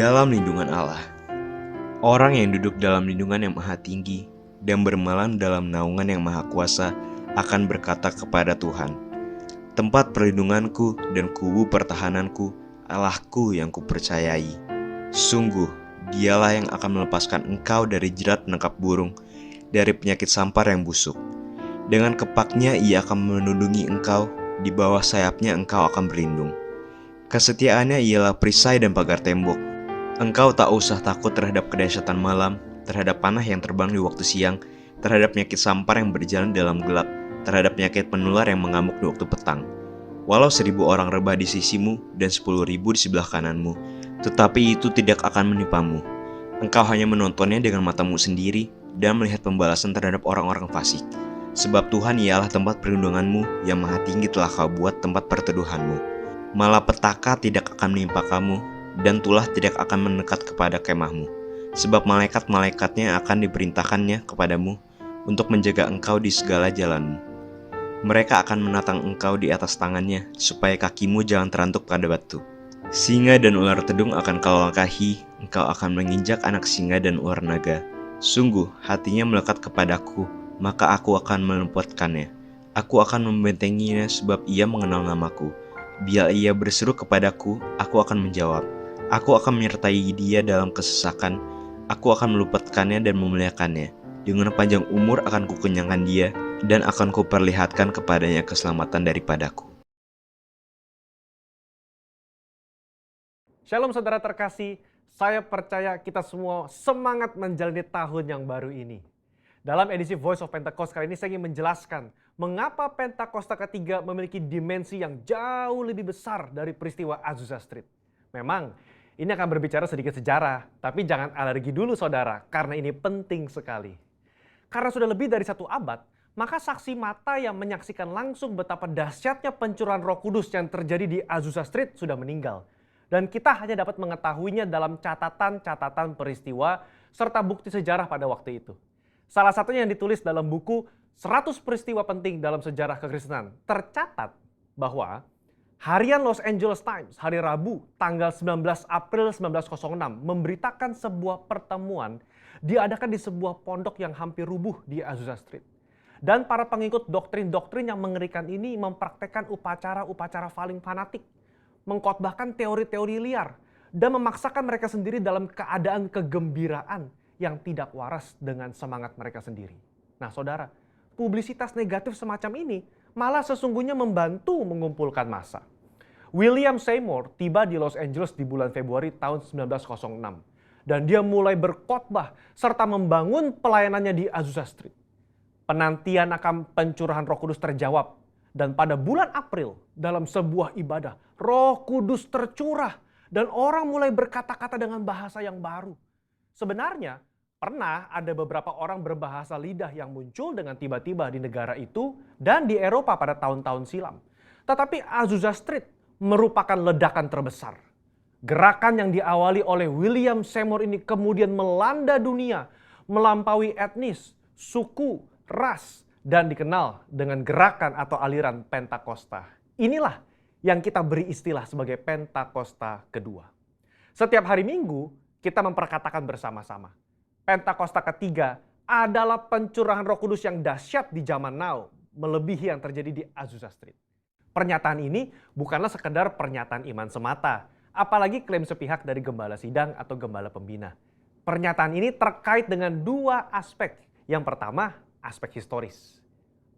dalam lindungan Allah. Orang yang duduk dalam lindungan yang maha tinggi dan bermalam dalam naungan yang maha kuasa akan berkata kepada Tuhan, tempat perlindunganku dan kubu pertahananku, Allahku yang kupercayai. Sungguh, dialah yang akan melepaskan engkau dari jerat penangkap burung, dari penyakit sampar yang busuk. Dengan kepaknya ia akan melindungi engkau, di bawah sayapnya engkau akan berlindung. Kesetiaannya ialah perisai dan pagar tembok. Engkau tak usah takut terhadap kedahsyatan malam, terhadap panah yang terbang di waktu siang, terhadap penyakit sampar yang berjalan dalam gelap, terhadap penyakit penular yang mengamuk di waktu petang. Walau 1.000 orang rebah di sisimu dan 10.000 di sebelah kananmu, tetapi itu tidak akan menimpamu. Engkau hanya menontonnya dengan matamu sendiri dan melihat pembalasan terhadap orang-orang fasik. Sebab Tuhan ialah tempat perlindunganmu, yang maha tinggi telah kau buat tempat perteduhanmu. Malapetaka tidak akan menimpa kamu, dan tulah tidak akan mendekat kepada kemahmu. Sebab malaikat-malaikatnya akan diperintahkannya kepadamu untuk menjaga engkau di segala jalanmu. Mereka akan menatang engkau di atas tangannya, supaya kakimu jangan terantuk pada batu. Singa dan ular tedung akan kau langkahi, engkau akan menginjak anak singa dan ular naga. Sungguh, hatinya melekat kepadaku, maka aku akan meluputkannya. Aku akan membentenginya sebab ia mengenal namaku. Bila ia berseru kepadaku, aku akan menjawab. Aku akan menyertai dia dalam kesesakan. Aku akan meluputkannya dan memuliakannya. Dengan panjang umur akan kukenyangkan dia, dan akan kuperlihatkan kepadanya keselamatan daripadaku. Shalom saudara terkasih, saya percaya kita semua semangat menjalani tahun yang baru ini. Dalam edisi Voice of Pentecost kali ini saya ingin menjelaskan mengapa Pentakosta ketiga memiliki dimensi yang jauh lebih besar dari peristiwa Azusa Street. Memang ini akan berbicara sedikit sejarah, tapi jangan alergi dulu saudara, karena ini penting sekali. Karena sudah lebih dari 1 abad, maka saksi mata yang menyaksikan langsung betapa dahsyatnya pencurahan Roh Kudus yang terjadi di Azusa Street sudah meninggal. Dan kita hanya dapat mengetahuinya dalam catatan-catatan peristiwa serta bukti sejarah pada waktu itu. Salah satunya yang ditulis dalam buku 100 peristiwa penting dalam sejarah kekristenan. Tercatat bahwa harian Los Angeles Times hari Rabu tanggal 19 April 1906 memberitakan sebuah pertemuan diadakan di sebuah pondok yang hampir rubuh di Azusa Street. Dan para pengikut doktrin-doktrin yang mengerikan ini mempraktekkan upacara-upacara paling fanatik, mengkhotbahkan teori-teori liar, dan memaksakan mereka sendiri dalam keadaan kegembiraan yang tidak waras dengan semangat mereka sendiri. Nah saudara, publisitas negatif semacam ini malah sesungguhnya membantu mengumpulkan massa. William Seymour tiba di Los Angeles di bulan Februari tahun 1906. Dan dia mulai berkhotbah serta membangun pelayanannya di Azusa Street. Penantian akan pencurahan Roh Kudus terjawab. Dan pada bulan April dalam sebuah ibadah, Roh Kudus tercurah dan orang mulai berkata-kata dengan bahasa yang baru. Sebenarnya pernah ada beberapa orang berbahasa lidah yang muncul dengan tiba-tiba di negara itu dan di Eropa pada tahun-tahun silam. Tetapi Azusa Street merupakan ledakan terbesar. Gerakan yang diawali oleh William Seymour ini kemudian melanda dunia, melampaui etnis, suku, ras, dan dikenal dengan gerakan atau aliran Pentakosta. Inilah yang kita beri istilah sebagai Pentakosta kedua. Setiap hari Minggu kita memperkatakan bersama-sama, Pentakosta ketiga adalah pencurahan Roh Kudus yang dahsyat di zaman now, melebihi yang terjadi di Azusa Street. Pernyataan ini bukanlah sekedar pernyataan iman semata, apalagi klaim sepihak dari gembala sidang atau gembala pembina. Pernyataan ini terkait dengan 2 aspek. Yang pertama, aspek historis.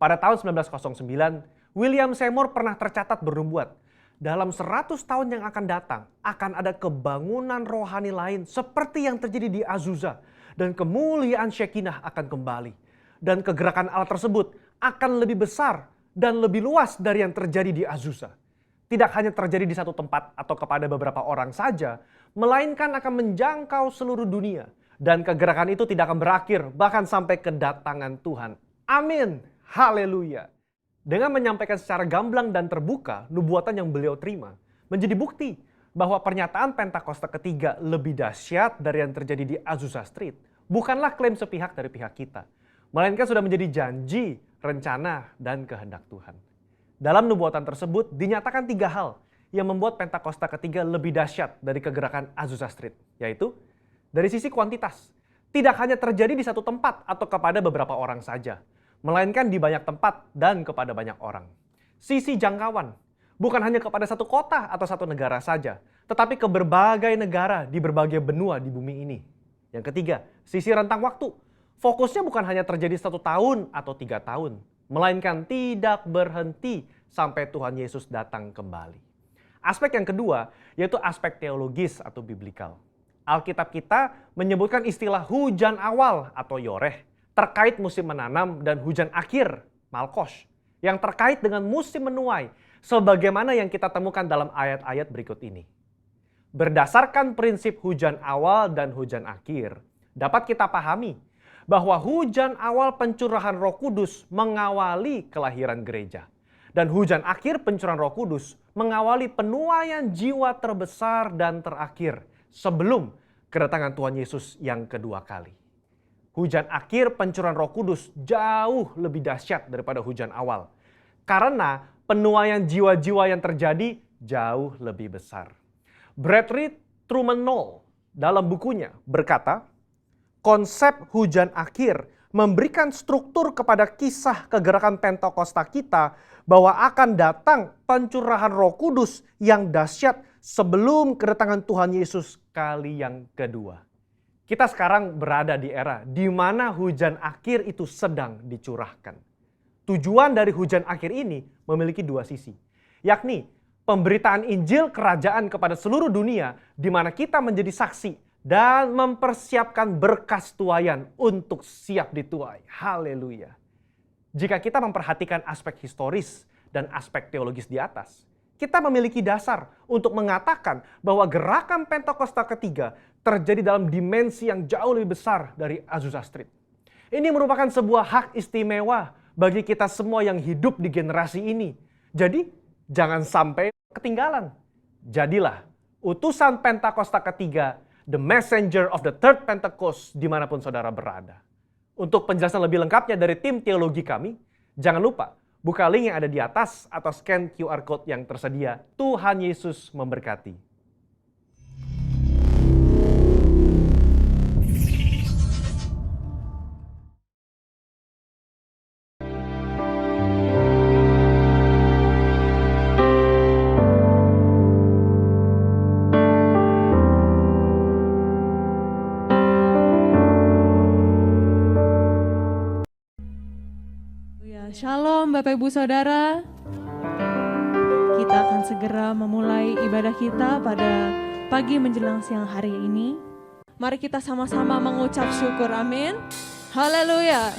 Pada tahun 1909, William Seymour pernah tercatat bernubuat, dalam 100 tahun yang akan datang, akan ada kebangunan rohani lain seperti yang terjadi di Azusa, dan kemuliaan Shekinah akan kembali. Dan kegerakan Allah tersebut akan lebih besar dan lebih luas dari yang terjadi di Azusa. Tidak hanya terjadi di satu tempat atau kepada beberapa orang saja, melainkan akan menjangkau seluruh dunia. Dan kegerakan itu tidak akan berakhir, bahkan sampai kedatangan Tuhan. Amin. Haleluya. Dengan menyampaikan secara gamblang dan terbuka nubuatan yang beliau terima, menjadi bukti bahwa pernyataan Pentakosta ketiga lebih dahsyat dari yang terjadi di Azusa Street bukanlah klaim sepihak dari pihak kita, melainkan sudah menjadi janji, rencana, dan kehendak Tuhan. Dalam nubuatan tersebut dinyatakan 3 hal yang membuat Pentakosta ketiga lebih dahsyat dari kegerakan Azusa Street, yaitu dari sisi kuantitas. Tidak hanya terjadi di satu tempat atau kepada beberapa orang saja, melainkan di banyak tempat dan kepada banyak orang. Sisi jangkauan, bukan hanya kepada satu kota atau satu negara saja, tetapi ke berbagai negara di berbagai benua di bumi ini. Yang ketiga, sisi rentang waktu. Fokusnya bukan hanya terjadi 1 tahun atau 3 tahun, melainkan tidak berhenti sampai Tuhan Yesus datang kembali. Aspek yang kedua yaitu aspek teologis atau biblikal. Alkitab kita menyebutkan istilah hujan awal atau yoreh terkait musim menanam dan hujan akhir, malkos, yang terkait dengan musim menuai, sebagaimana yang kita temukan dalam ayat-ayat berikut ini. Berdasarkan prinsip hujan awal dan hujan akhir, dapat kita pahami bahwa hujan awal pencurahan Roh Kudus mengawali kelahiran gereja. Dan hujan akhir pencurahan Roh Kudus mengawali penuaian jiwa terbesar dan terakhir sebelum kedatangan Tuhan Yesus yang kedua kali. Hujan akhir pencurahan Roh Kudus jauh lebih dahsyat daripada hujan awal. Karena penuaian jiwa-jiwa yang terjadi jauh lebih besar. Bradley Truman Knoll dalam bukunya berkata, konsep hujan akhir memberikan struktur kepada kisah kegerakan Pentakosta kita bahwa akan datang pencurahan Roh Kudus yang dahsyat sebelum kedatangan Tuhan Yesus kali yang kedua. Kita sekarang berada di era di mana hujan akhir itu sedang dicurahkan. Tujuan dari hujan akhir ini memiliki 2 sisi, yakni pemberitaan Injil Kerajaan kepada seluruh dunia di mana kita menjadi saksi dan mempersiapkan berkas tuaian untuk siap dituai. Haleluya. Jika kita memperhatikan aspek historis dan aspek teologis di atas, kita memiliki dasar untuk mengatakan bahwa gerakan Pentakosta ketiga terjadi dalam dimensi yang jauh lebih besar dari Azusa Street. Ini merupakan sebuah hak istimewa bagi kita semua yang hidup di generasi ini. Jadi, jangan sampai ketinggalan. Jadilah utusan Pentakosta ketiga, the messenger of the third Pentecost dimanapun saudara berada. Untuk penjelasan lebih lengkapnya dari tim teologi kami, jangan lupa buka link yang ada di atas atau scan QR Code yang tersedia. Tuhan Yesus memberkati. Shalom Bapak Ibu Saudara, kita akan segera memulai ibadah kita pada pagi menjelang siang hari ini. Mari kita sama-sama mengucap syukur, amin. Haleluya.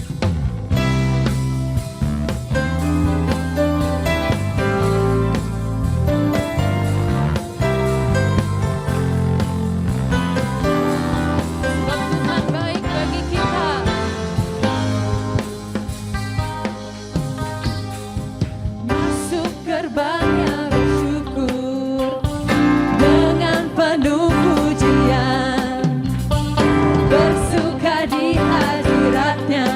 Tuhan baik bagi kita. Gerbangnya bersyukur dengan penuh pujian, bersuka di hadiratnya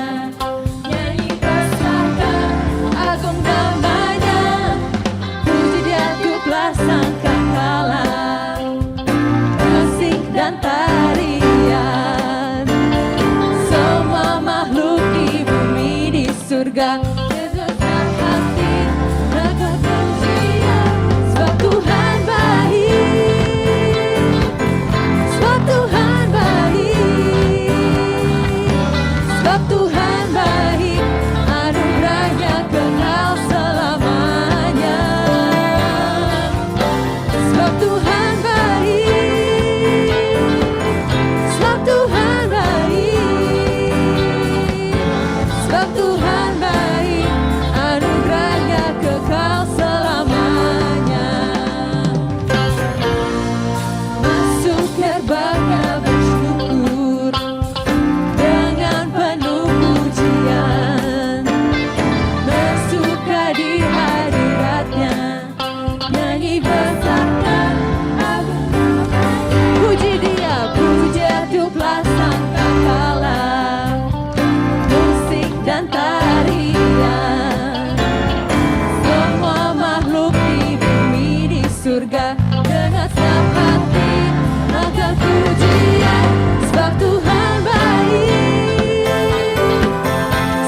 surga dengan senang hati akan pujian, sebab Tuhan baik,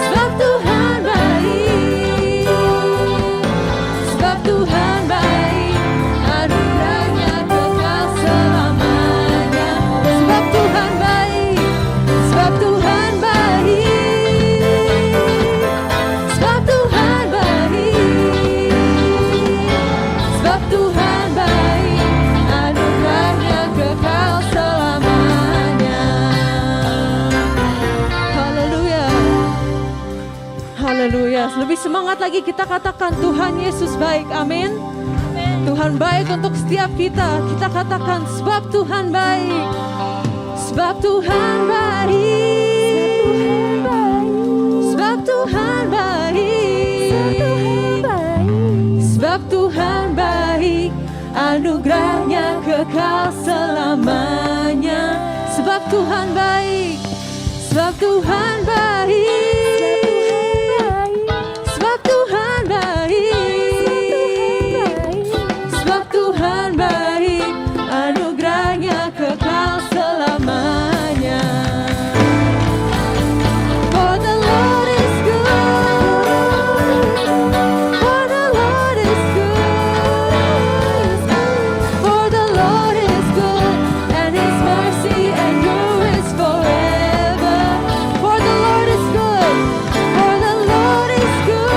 sebab Tuhan baik, sebab Tuhan baik, anugerahnya kekal selamanya, sebab Tuhan baik, sebab Tuhan baik, sebab Tuhan baik, sebab Tuhan baik, anugerahnya kekal selamanya. Haleluya, haleluya. Lebih semangat lagi kita katakan Tuhan Yesus baik, amin. Tuhan baik untuk setiap kita. Kita katakan sebab Tuhan baik, sebab Tuhan baik, sebab Tuhan baik, sebab Tuhan baik, anugerahnya kekal selamanya. Sebab Tuhan baik, sebab Tuhan baik, sebab Tuhan baik, sebab Tuhan baik, anugerahnya kekal selamanya. For the Lord is good, for the Lord is good, for the Lord is good, and His mercy endures forever. For the Lord is good, for the Lord is good,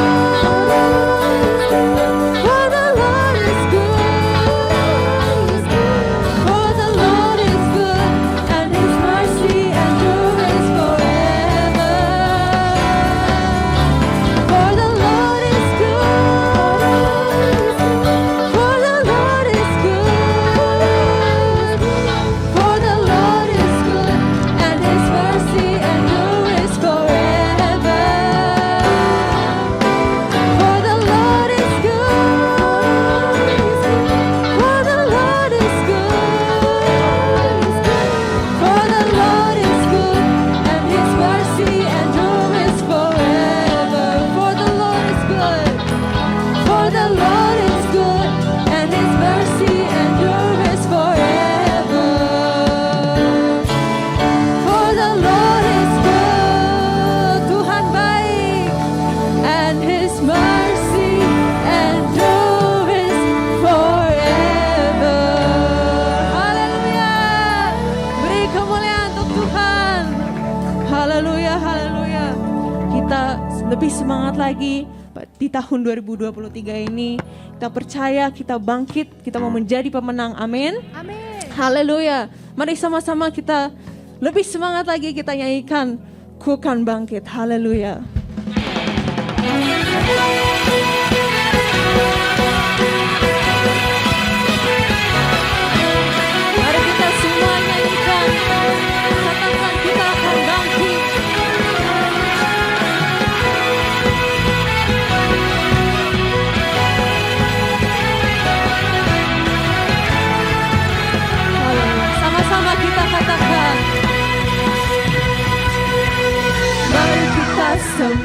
for the Lord is good, for the Lord is good, and His mercy endures forever. For the Lord is good, for the Lord is good, for the Lord is good, and His mercy endures forever. For the Lord is good, for the Lord is good, for the Lord is good, and His mercy endures forever. For the Lord is good, for the Lord is good, and His mercy endures forever. For the Lord is good, Tuhan baik, and His mercy endures forever. Haleluya, beri kemuliaan untuk Tuhan. Haleluya, haleluya. Kita lebih semangat lagi di tahun 2023 ini. Kita percaya, kita bangkit, kita mau menjadi pemenang. Amin. Amin. Haleluya. Mari sama-sama kita lebih semangat lagi, kita nyanyikan Ku Kan Bangkit. Haleluya. Mari kita semua nyanyikan, katakan kita akan bangkit. Haleluya. Sama-sama kita katakan. Mari kita semua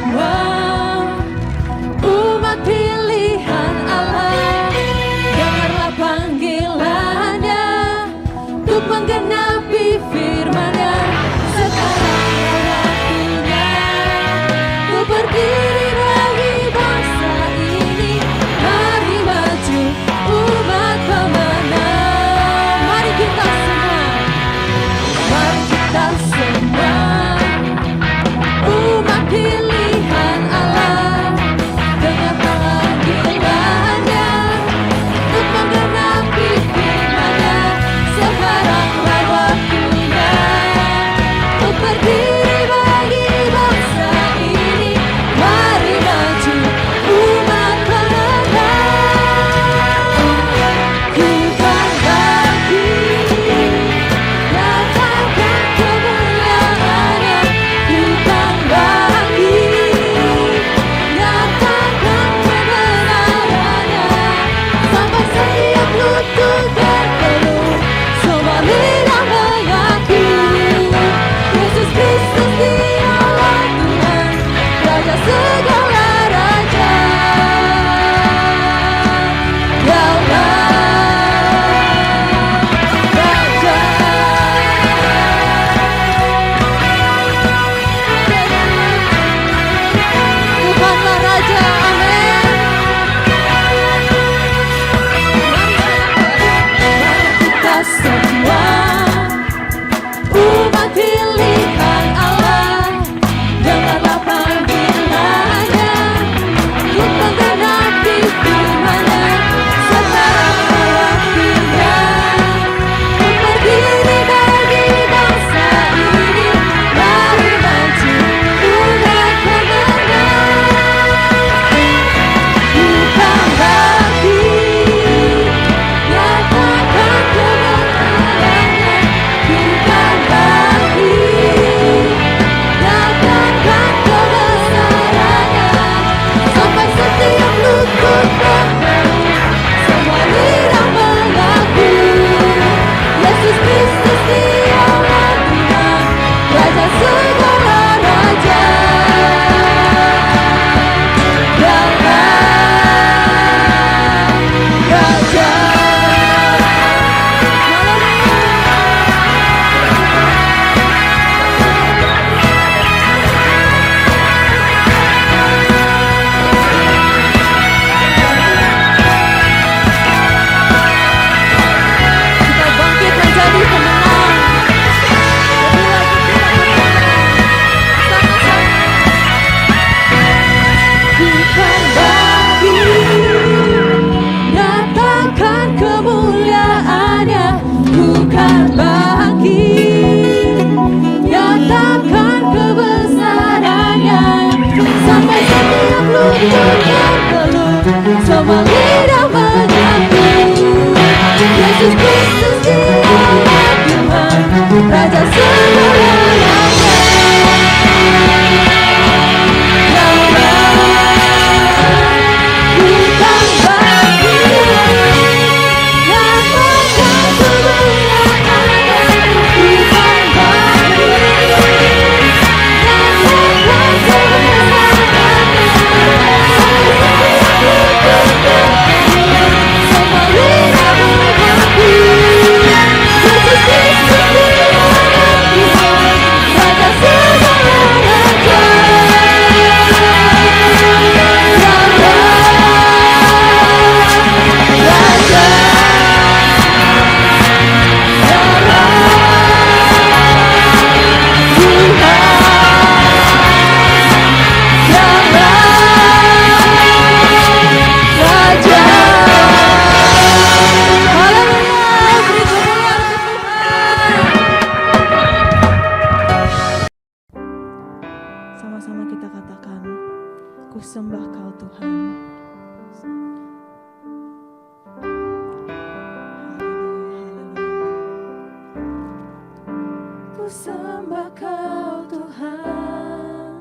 sembah Kau Tuhan,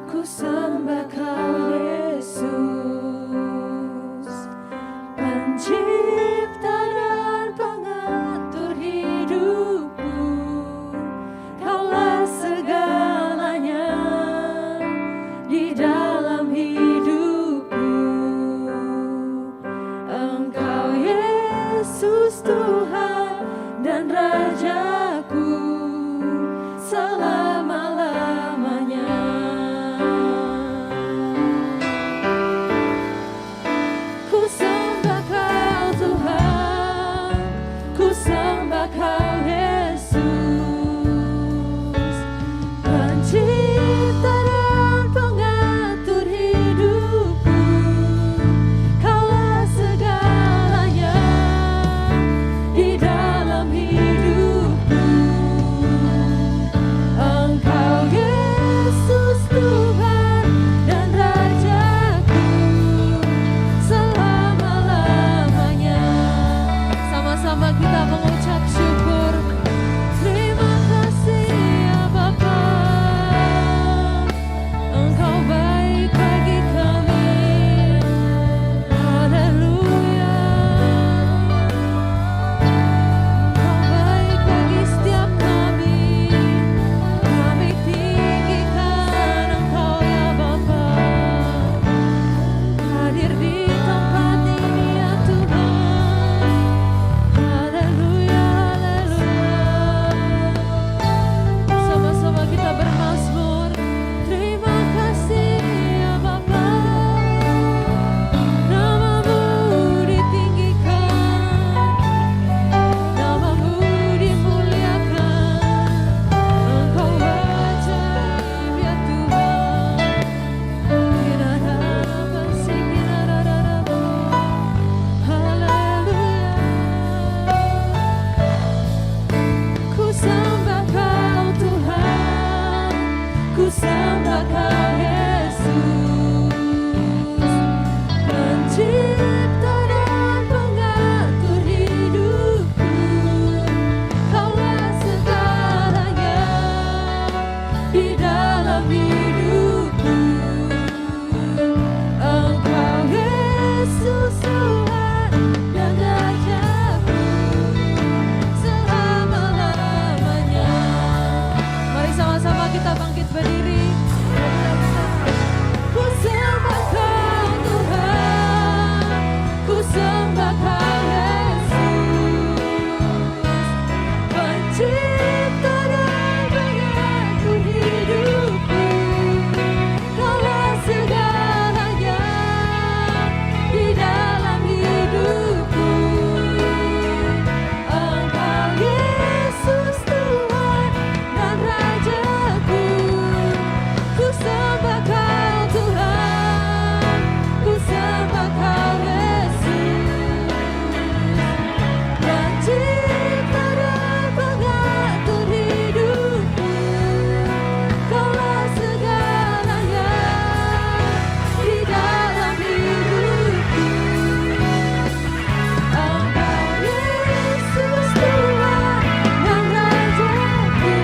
ku sembah Kau Yesus, Pencipta dan pengatur hidupku. Kaulah segalanya di dalam hidupku. Engkau Yesus Tuhan dan Rajaku selama-lamanya. Ku sembah Kau Tuhan, ku sembah Kau Yesus, Pencipta dan pengatur hidupku. Kaulah segalanya di dalam hidupku. Engkau Yesus Tuhan dan Rajaku selama-lamanya. Sama-sama kita mengucap syukur. Terima kasih ya Bapa, Engkau baik bagi kami. Haleluya. Engkau baik bagi setiap kami. Kami tinggikan Engkau ya Bapa, hadir di tempat ini ya Tuhan. Haleluya, haleluya. Sama-sama kita bermazmur. Terima kasih ya Bapa, namamu ditinggikan, namamu dimuliakan. Engkau ajaib ya Tuhan. Haleluya. Ku sembah Kau Tuhan, ku sembah Kau Yesus, Pencipta dan pengatur hidupku. Kaulah segalanya di dalam hidupku. Engkau Yesus Tuhan dan Rajaku selama-lamanya. Mari sama-sama kita bangkit berdiri. Ku sembah Kau Tuhan, ku sembah Kau Yesus, Pencipta dan pengatur hidupku. Kaulah segalanya di dalam hidupku. Engkau Yesus Tuhan dan Rajaku. Ku sembah Kau Tuhan, ku sembah Kau Yesus, Pencipta dan pengatur hidupku. Kaulah segalanya di dalam hidupku. Engkau Yesus Tuhan dan Rajaku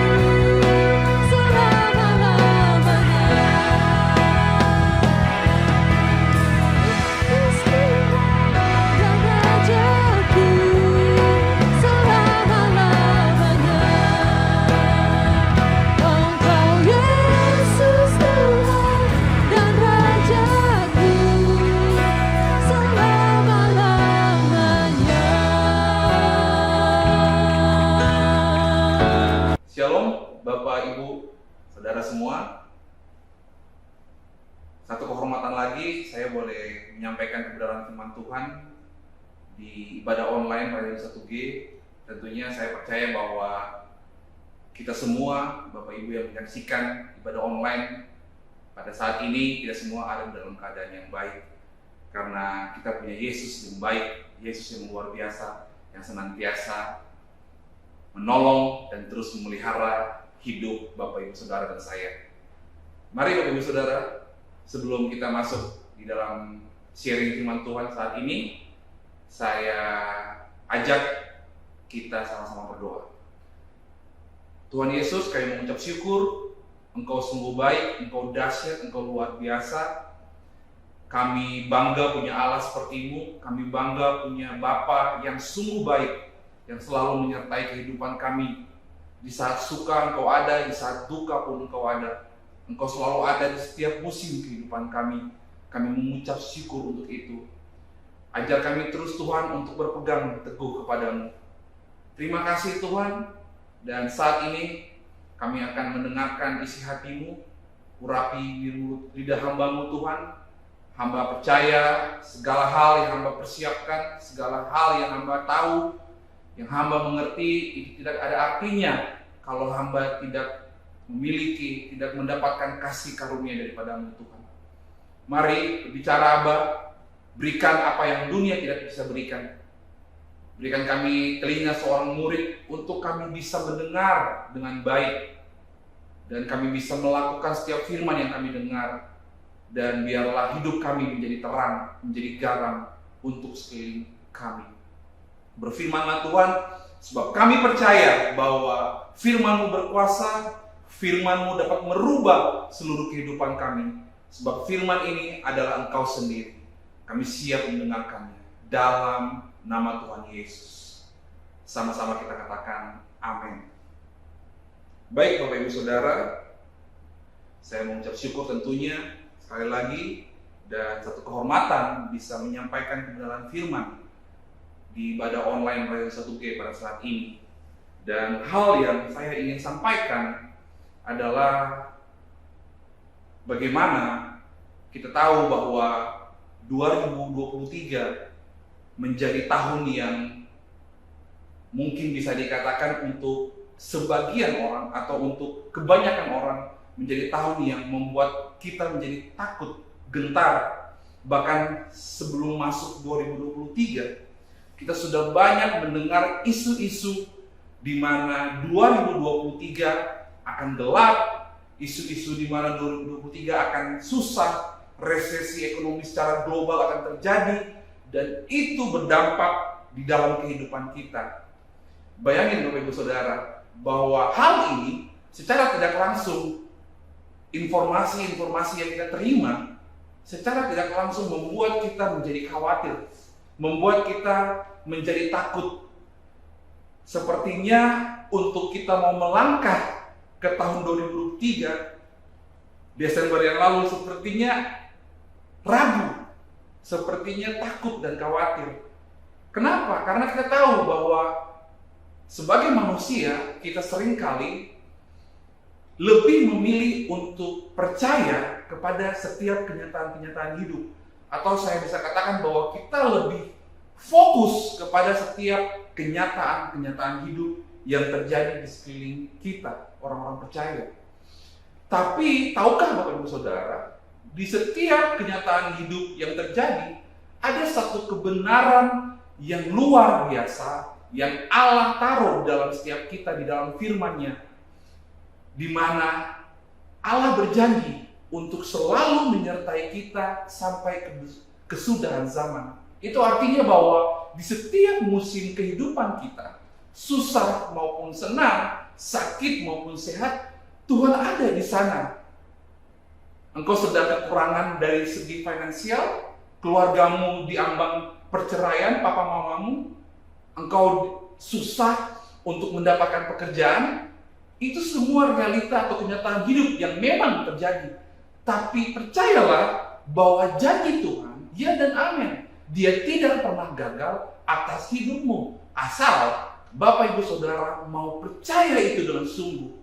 selama-lamanya. Yesus Tuhan dan Rajaku selama-lamanya. Engkau Yesus Tuhan dan Rajaku selama-lamanya. Shalom Bapak Ibu Saudara semua. Satu kehormatan lagi saya boleh menyampaikan kebenaran firman Tuhan di ibadah online Radio 1G. Tentunya saya percaya bahwa kita semua Bapak Ibu yang menyaksikan ibadah online pada saat ini, kita semua ada dalam keadaan yang baik karena kita punya Yesus yang baik, Yesus yang luar biasa, yang senantiasa menolong dan terus memelihara hidup Bapak Ibu Saudara dan saya. Mari Bapak Ibu Saudara, sebelum kita masuk di dalam sharing firman Tuhan saat ini, saya ajak kita sama-sama berdoa. Tuhan Yesus, kami mengucap syukur, Engkau sungguh baik, Engkau dahsyat, Engkau luar biasa. Kami bangga punya Allah seperti-Mu, kami bangga punya Bapa yang sungguh baik, yang selalu menyertai kehidupan kami. Di saat suka Engkau ada, di saat duka pun Engkau ada. Engkau selalu ada di setiap musim kehidupan kami. Kami mengucap syukur untuk itu. Ajar kami terus Tuhan untuk berpegang teguh kepadamu. Terima kasih Tuhan. Dan saat ini kami akan mendengarkan isi hati-Mu. Urapi di lidah hamba-Mu Tuhan. Hamba percaya segala hal yang hamba persiapkan, segala hal yang hamba tahu, yang hamba mengerti, itu tidak ada artinya kalau hamba tidak memiliki, tidak mendapatkan kasih karunia daripada-Mu Tuhan. Mari bicara Abba, berikan apa yang dunia tidak bisa berikan. Berikan kami telinga seorang murid untuk kami bisa mendengar dengan baik. Dan kami bisa melakukan setiap firman yang kami dengar. Dan biarlah hidup kami menjadi terang, menjadi garam untuk sekeliling kami. Berfirmanlah Tuhan, sebab kami percaya bahwa firman-Mu berkuasa, firman-Mu dapat merubah seluruh kehidupan kami. Sebab firman ini adalah Engkau sendiri. Kami siap mendengarkannya dalam nama Tuhan Yesus. Sama-sama kita katakan amin. Baik Bapak Ibu Saudara, saya mengucap syukur tentunya sekali lagi dan satu kehormatan bisa menyampaikan kebenaran firman di ibadah online Radio 1G pada saat ini. Dan hal yang saya ingin sampaikan adalah bagaimana kita tahu bahwa 2023 menjadi tahun yang mungkin bisa dikatakan untuk sebagian orang atau untuk kebanyakan orang menjadi tahun yang membuat kita menjadi takut, gentar. Bahkan sebelum masuk 2023, kita sudah banyak mendengar isu-isu di mana 2023 akan gelap, isu-isu di mana 2023 akan susah, resesi ekonomi secara global akan terjadi, dan itu berdampak di dalam kehidupan kita. Bayangin Bapak Ibu Saudara, bahwa hal ini secara tidak langsung, informasi-informasi yang kita terima secara tidak langsung membuat kita menjadi khawatir, membuat kita menjadi takut. Sepertinya untuk kita mau melangkah ke tahun 2023, Desember yang lalu sepertinya ragu, sepertinya takut dan khawatir. Kenapa? Karena kita tahu bahwa sebagai manusia kita seringkali lebih memilih untuk percaya kepada setiap kenyataan-kenyataan hidup. Atau saya bisa katakan bahwa kita lebih fokus kepada setiap kenyataan-kenyataan hidup yang terjadi di sekeliling kita, orang-orang percaya. Tapi tahukah Bapak Ibu Saudara, di setiap kenyataan hidup yang terjadi, ada satu kebenaran yang luar biasa yang Allah taruh dalam setiap kita di dalam firman-Nya, di mana Allah berjanji untuk selalu menyertai kita sampai kesudahan zaman. Itu artinya bahwa di setiap musim kehidupan kita, susah maupun senang, sakit maupun sehat, Tuhan ada di sana. Engkau sedang kekurangan dari segi finansial, keluargamu diambang perceraian, papa mamamu, engkau susah untuk mendapatkan pekerjaan. Itu semua realita atau kenyataan hidup yang memang terjadi. Tapi percayalah bahwa janji Tuhan, ya dan amin. Dia tidak pernah gagal atas hidupmu. Asal Bapak Ibu Saudara mau percaya itu dengan sungguh.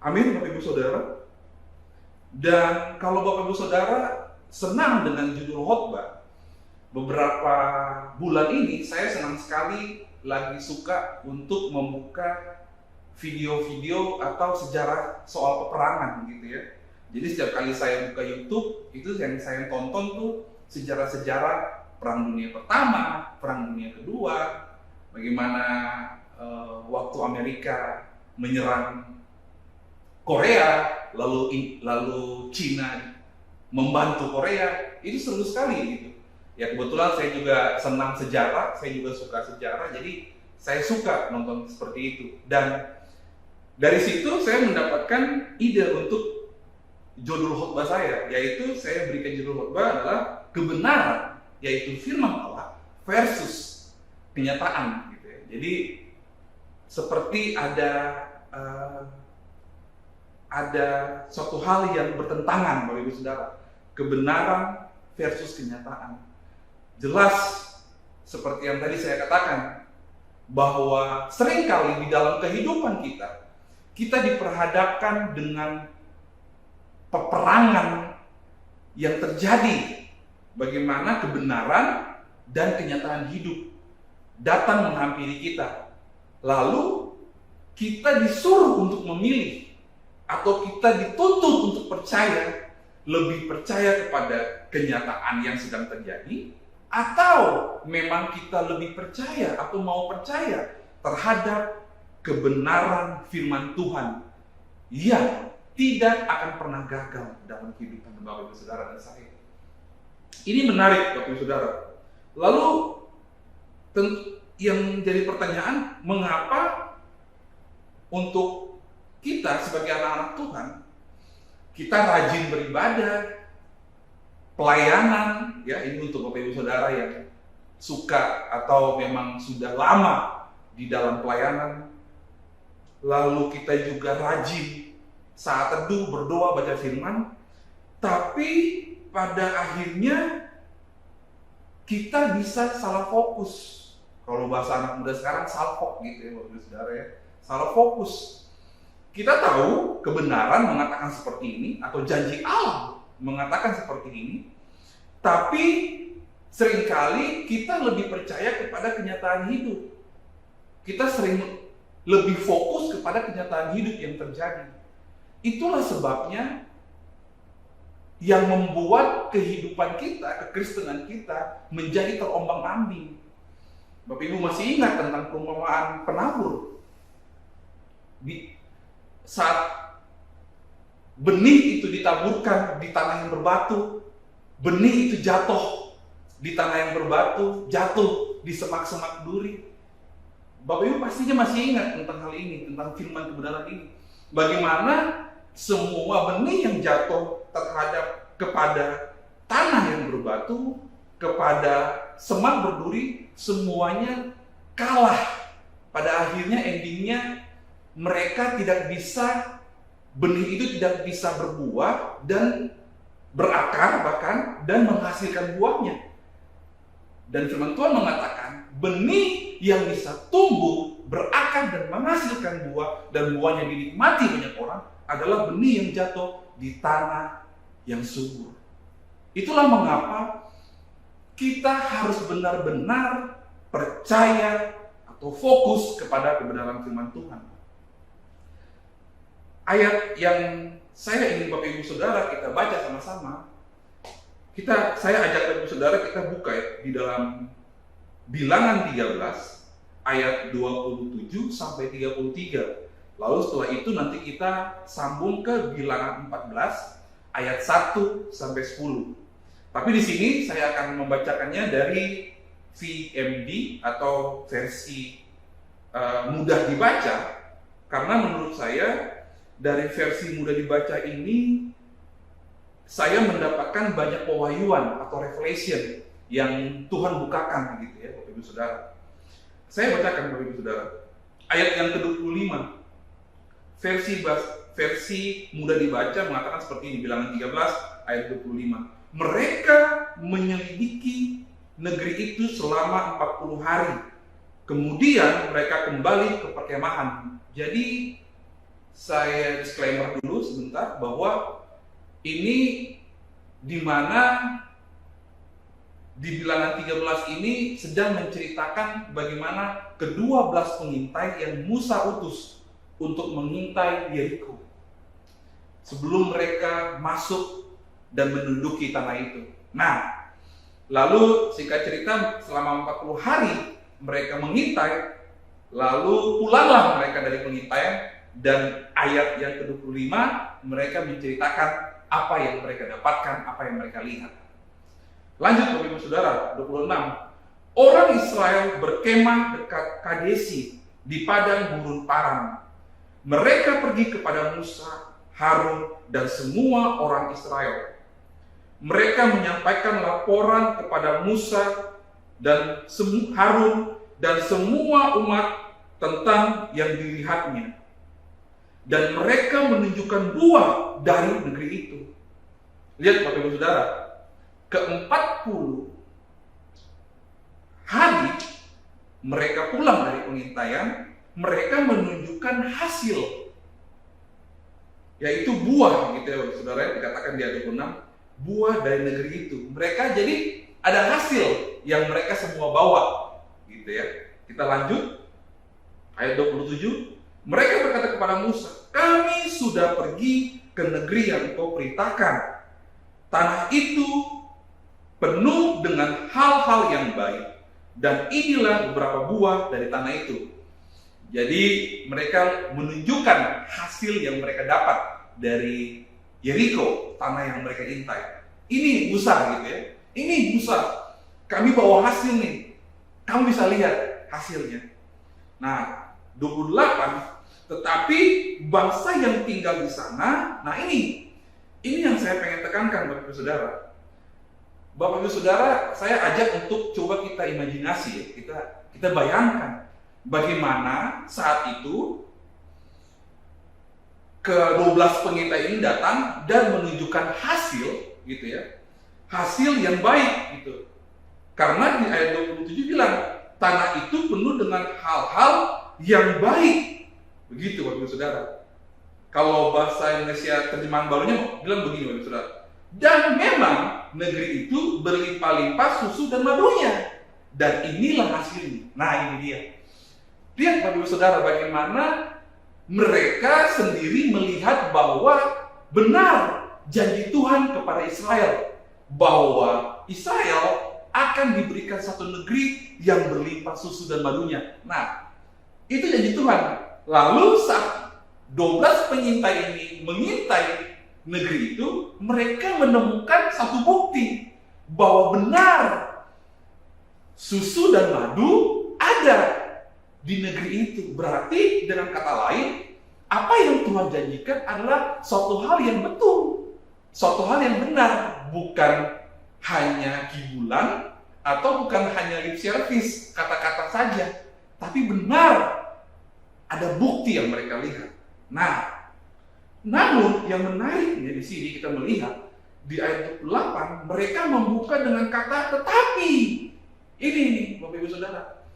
Amin Bapak Ibu Saudara. Dan kalau Bapak Ibu Saudara senang dengan judul khotbah, beberapa bulan ini saya senang sekali lagi suka untuk membuka video-video atau sejarah soal peperangan gitu ya. Jadi setiap kali saya buka YouTube, itu yang saya tonton tuh sejarah-sejarah Perang Dunia Pertama, Perang Dunia Kedua, bagaimana waktu Amerika menyerang Korea, lalu Cina membantu Korea, itu seru sekali gitu. Ya kebetulan saya juga senang sejarah, saya juga suka sejarah, jadi Saya suka nonton seperti itu. Dan dari situ saya mendapatkan ide untuk judul khotbah saya, yaitu saya berikan judul khotbah adalah kebenaran, yaitu firman Allah versus kenyataan gitu ya. Jadi seperti ada suatu hal yang bertentangan Bapak Ibu Saudara, kebenaran versus kenyataan. Jelas seperti yang tadi saya katakan, bahwa seringkali di dalam kehidupan kita diperhadapkan dengan peperangan yang terjadi, bagaimana kebenaran dan kenyataan hidup datang menghampiri kita. Lalu kita disuruh untuk memilih, atau kita dituntut untuk percaya, lebih percaya kepada kenyataan yang sedang terjadi, atau memang kita lebih percaya atau mau percaya terhadap kebenaran firman Tuhan yang tidak akan pernah gagal dalam kehidupan Bapak Ibu Saudara dan saya. Ini menarik Bapak Ibu Saudara. Lalu yang jadi pertanyaan, mengapa untuk kita sebagai anak-anak Tuhan, kita rajin beribadah, pelayanan, ya ini untuk Bapak Ibu Saudara yang suka atau memang sudah lama di dalam pelayanan. Lalu kita juga rajin saat teduh, berdoa, baca firman. Tapi pada akhirnya kita bisa salah fokus. Kalau bahasa anak muda sekarang salfok gitu ya Bapak Ibu Saudara ya. Salah fokus. Kita tahu kebenaran mengatakan seperti ini, atau janji Allah mengatakan seperti ini, tapi seringkali kita lebih percaya kepada kenyataan hidup. Kita sering lebih fokus kepada kenyataan hidup yang terjadi. Itulah sebabnya yang membuat kehidupan kita, kekristenan kita menjadi terombang-ambing. Bapak Ibu masih ingat tentang perumpamaan penabur? Saat benih itu ditaburkan di tanah yang berbatu, benih itu jatuh di tanah yang berbatu, jatuh di semak-semak duri. Bapak Ibu pastinya masih ingat tentang hal ini, tentang firman kebenaran ini. Bagaimana semua benih yang jatuh kepada tanah yang berbatu, kepada semak berduri, semuanya kalah. Pada akhirnya endingnya mereka tidak bisa, benih itu tidak bisa berbuah dan berakar bahkan dan menghasilkan buahnya. Dan firman Tuhan mengatakan benih yang bisa tumbuh, berakar dan menghasilkan buah dan buahnya dinikmati banyak orang adalah benih yang jatuh di tanah yang subur. Itulah mengapa kita harus benar-benar percaya atau fokus kepada kebenaran firman Tuhan. Ayat yang saya ingin Bapak Ibu Saudara kita baca sama-sama, saya ajak Bapak Ibu Saudara kita buka ya, di dalam Bilangan 13 ayat 27 sampai 33. Lalu setelah itu nanti kita sambung ke Bilangan 14 ayat 1 sampai 10. Tapi di sini saya akan membacakannya dari VMD atau versi mudah dibaca, karena menurut saya dari versi mudah dibaca ini saya mendapatkan banyak pewahyuan atau revelation yang Tuhan bukakan gitu ya Bapak Ibu Saudara. Saya bacakan Bapak Ibu Saudara. Ayat yang ke-25. Versi mudah dibaca mengatakan seperti ini, Bilangan 13 ayat 25. Mereka menyelidiki negeri itu selama 40 hari. Kemudian mereka kembali ke perkemahan. Jadi saya disclaimer dulu sebentar bahwa ini di mana di Bilangan 13 ini sedang menceritakan bagaimana ke-12 pengintai yang Musa utus untuk mengintai Yeriko sebelum mereka masuk dan menduduki tanah itu. Nah, lalu singkat cerita selama 40 hari mereka mengintai, lalu pulanglah mereka dari pengintaian. Dan ayat yang ke-25 mereka menceritakan apa yang mereka dapatkan, apa yang mereka lihat. Lanjut Bapak Ibu Saudara, 26. orang Israel berkemah dekat Kadesi di padang gurun Paran. Mereka pergi kepada Musa, Harun, dan semua orang Israel. Mereka menyampaikan laporan kepada Musa dan Harun dan semua umat tentang yang dilihatnya. Dan mereka menunjukkan buah dari negeri itu. Lihat Bapak Ibu Saudara, ke-40 hari mereka pulang dari pengintaian, mereka menunjukkan hasil, yaitu buah, gitu ya Saudara, dikatakan di ayat 26, buah dari negeri itu. Mereka jadi ada hasil yang mereka semua bawa, gitu ya. Kita lanjut ayat 27. Mereka berkata kepada Musa, kami sudah pergi ke negeri yang engkau perintahkan. Tanah itu penuh dengan hal-hal yang baik, dan inilah beberapa buah dari tanah itu. Jadi mereka menunjukkan hasil yang mereka dapat dari Yeriko, tanah yang mereka intai. Ini Musa, gitu ya. Ini Musa, kami bawa hasil nih. Kamu bisa lihat hasilnya. Nah, 28, tetapi bangsa yang tinggal di sana, nah ini yang saya pengen tekankan Bapak Ibu Saudara. Bapak Ibu Saudara, saya ajak untuk coba kita imajinasi, kita bayangkan bagaimana saat itu ke-12 pengintai ini datang dan menunjukkan hasil, gitu ya, hasil yang baik, gitu. Karena di ayat 27 bilang tanah itu penuh dengan hal-hal yang baik. Begitu Bapak Ibu Saudara. Kalau bahasa Indonesia terjemahan barunya bilang begini Bapak Ibu Saudara. Dan memang negeri itu berlimpah-limpah susu dan madunya. Dan inilah hasilnya. Nah ini dia. Lihat Bapak Ibu Saudara bagaimana mereka sendiri melihat bahwa benar janji Tuhan kepada Israel. Bahwa Israel akan diberikan satu negeri yang berlimpah susu dan madunya. Nah, itu janji Tuhan. Lalu saat 12 pengintai ini mengintai negeri itu, mereka menemukan satu bukti bahwa benar susu dan madu ada di negeri itu. Berarti dengan kata lain, apa yang Tuhan janjikan adalah suatu hal yang betul, suatu hal yang benar, bukan hanya kibulan atau bukan hanya lip service, kata-kata saja, tapi benar. Ada bukti yang mereka lihat. Nah, namun yang menariknya di sini kita melihat di ayat 28 mereka membuka dengan kata tetapi. Ini nih Bapak Ibu Saudara.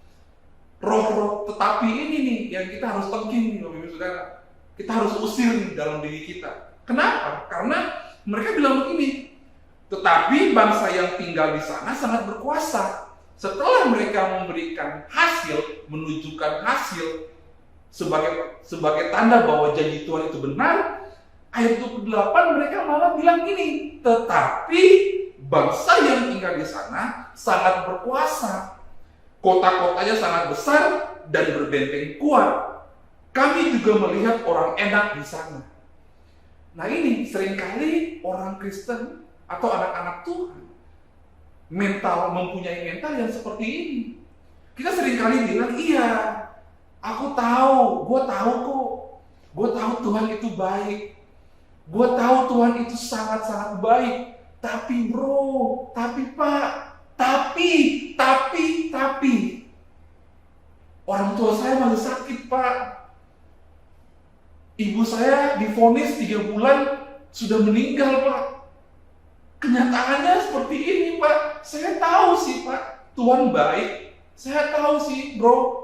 Roh-roh tetapi ini nih yang kita harus tengking nih Bapak Ibu Saudara. Kita harus usir nih dalam diri kita. Kenapa? Karena mereka bilang begini. Tetapi bangsa yang tinggal di sana sangat berkuasa. Setelah mereka memberikan hasil, menunjukkan hasil sebagai tanda bahwa janji Tuhan itu benar, ayat 28 mereka malah bilang gini, tetapi bangsa yang tinggal di sana sangat berkuasa, kota-kotanya sangat besar dan berbenteng kuat. Kami juga melihat orang enak di sana. Nah ini seringkali orang Kristen atau anak-anak Tuhan mempunyai mental yang seperti ini. Kita seringkali bilang, iya, aku tahu, gue tahu kok. Gue tahu Tuhan itu baik. Gue tahu Tuhan itu sangat-sangat baik. Tapi bro, tapi pak, tapi. Orang tua saya masih sakit pak. Ibu saya divonis 3 bulan sudah meninggal pak. Kenyataannya seperti ini pak. Saya tahu sih pak, Tuhan baik. Saya tahu sih bro.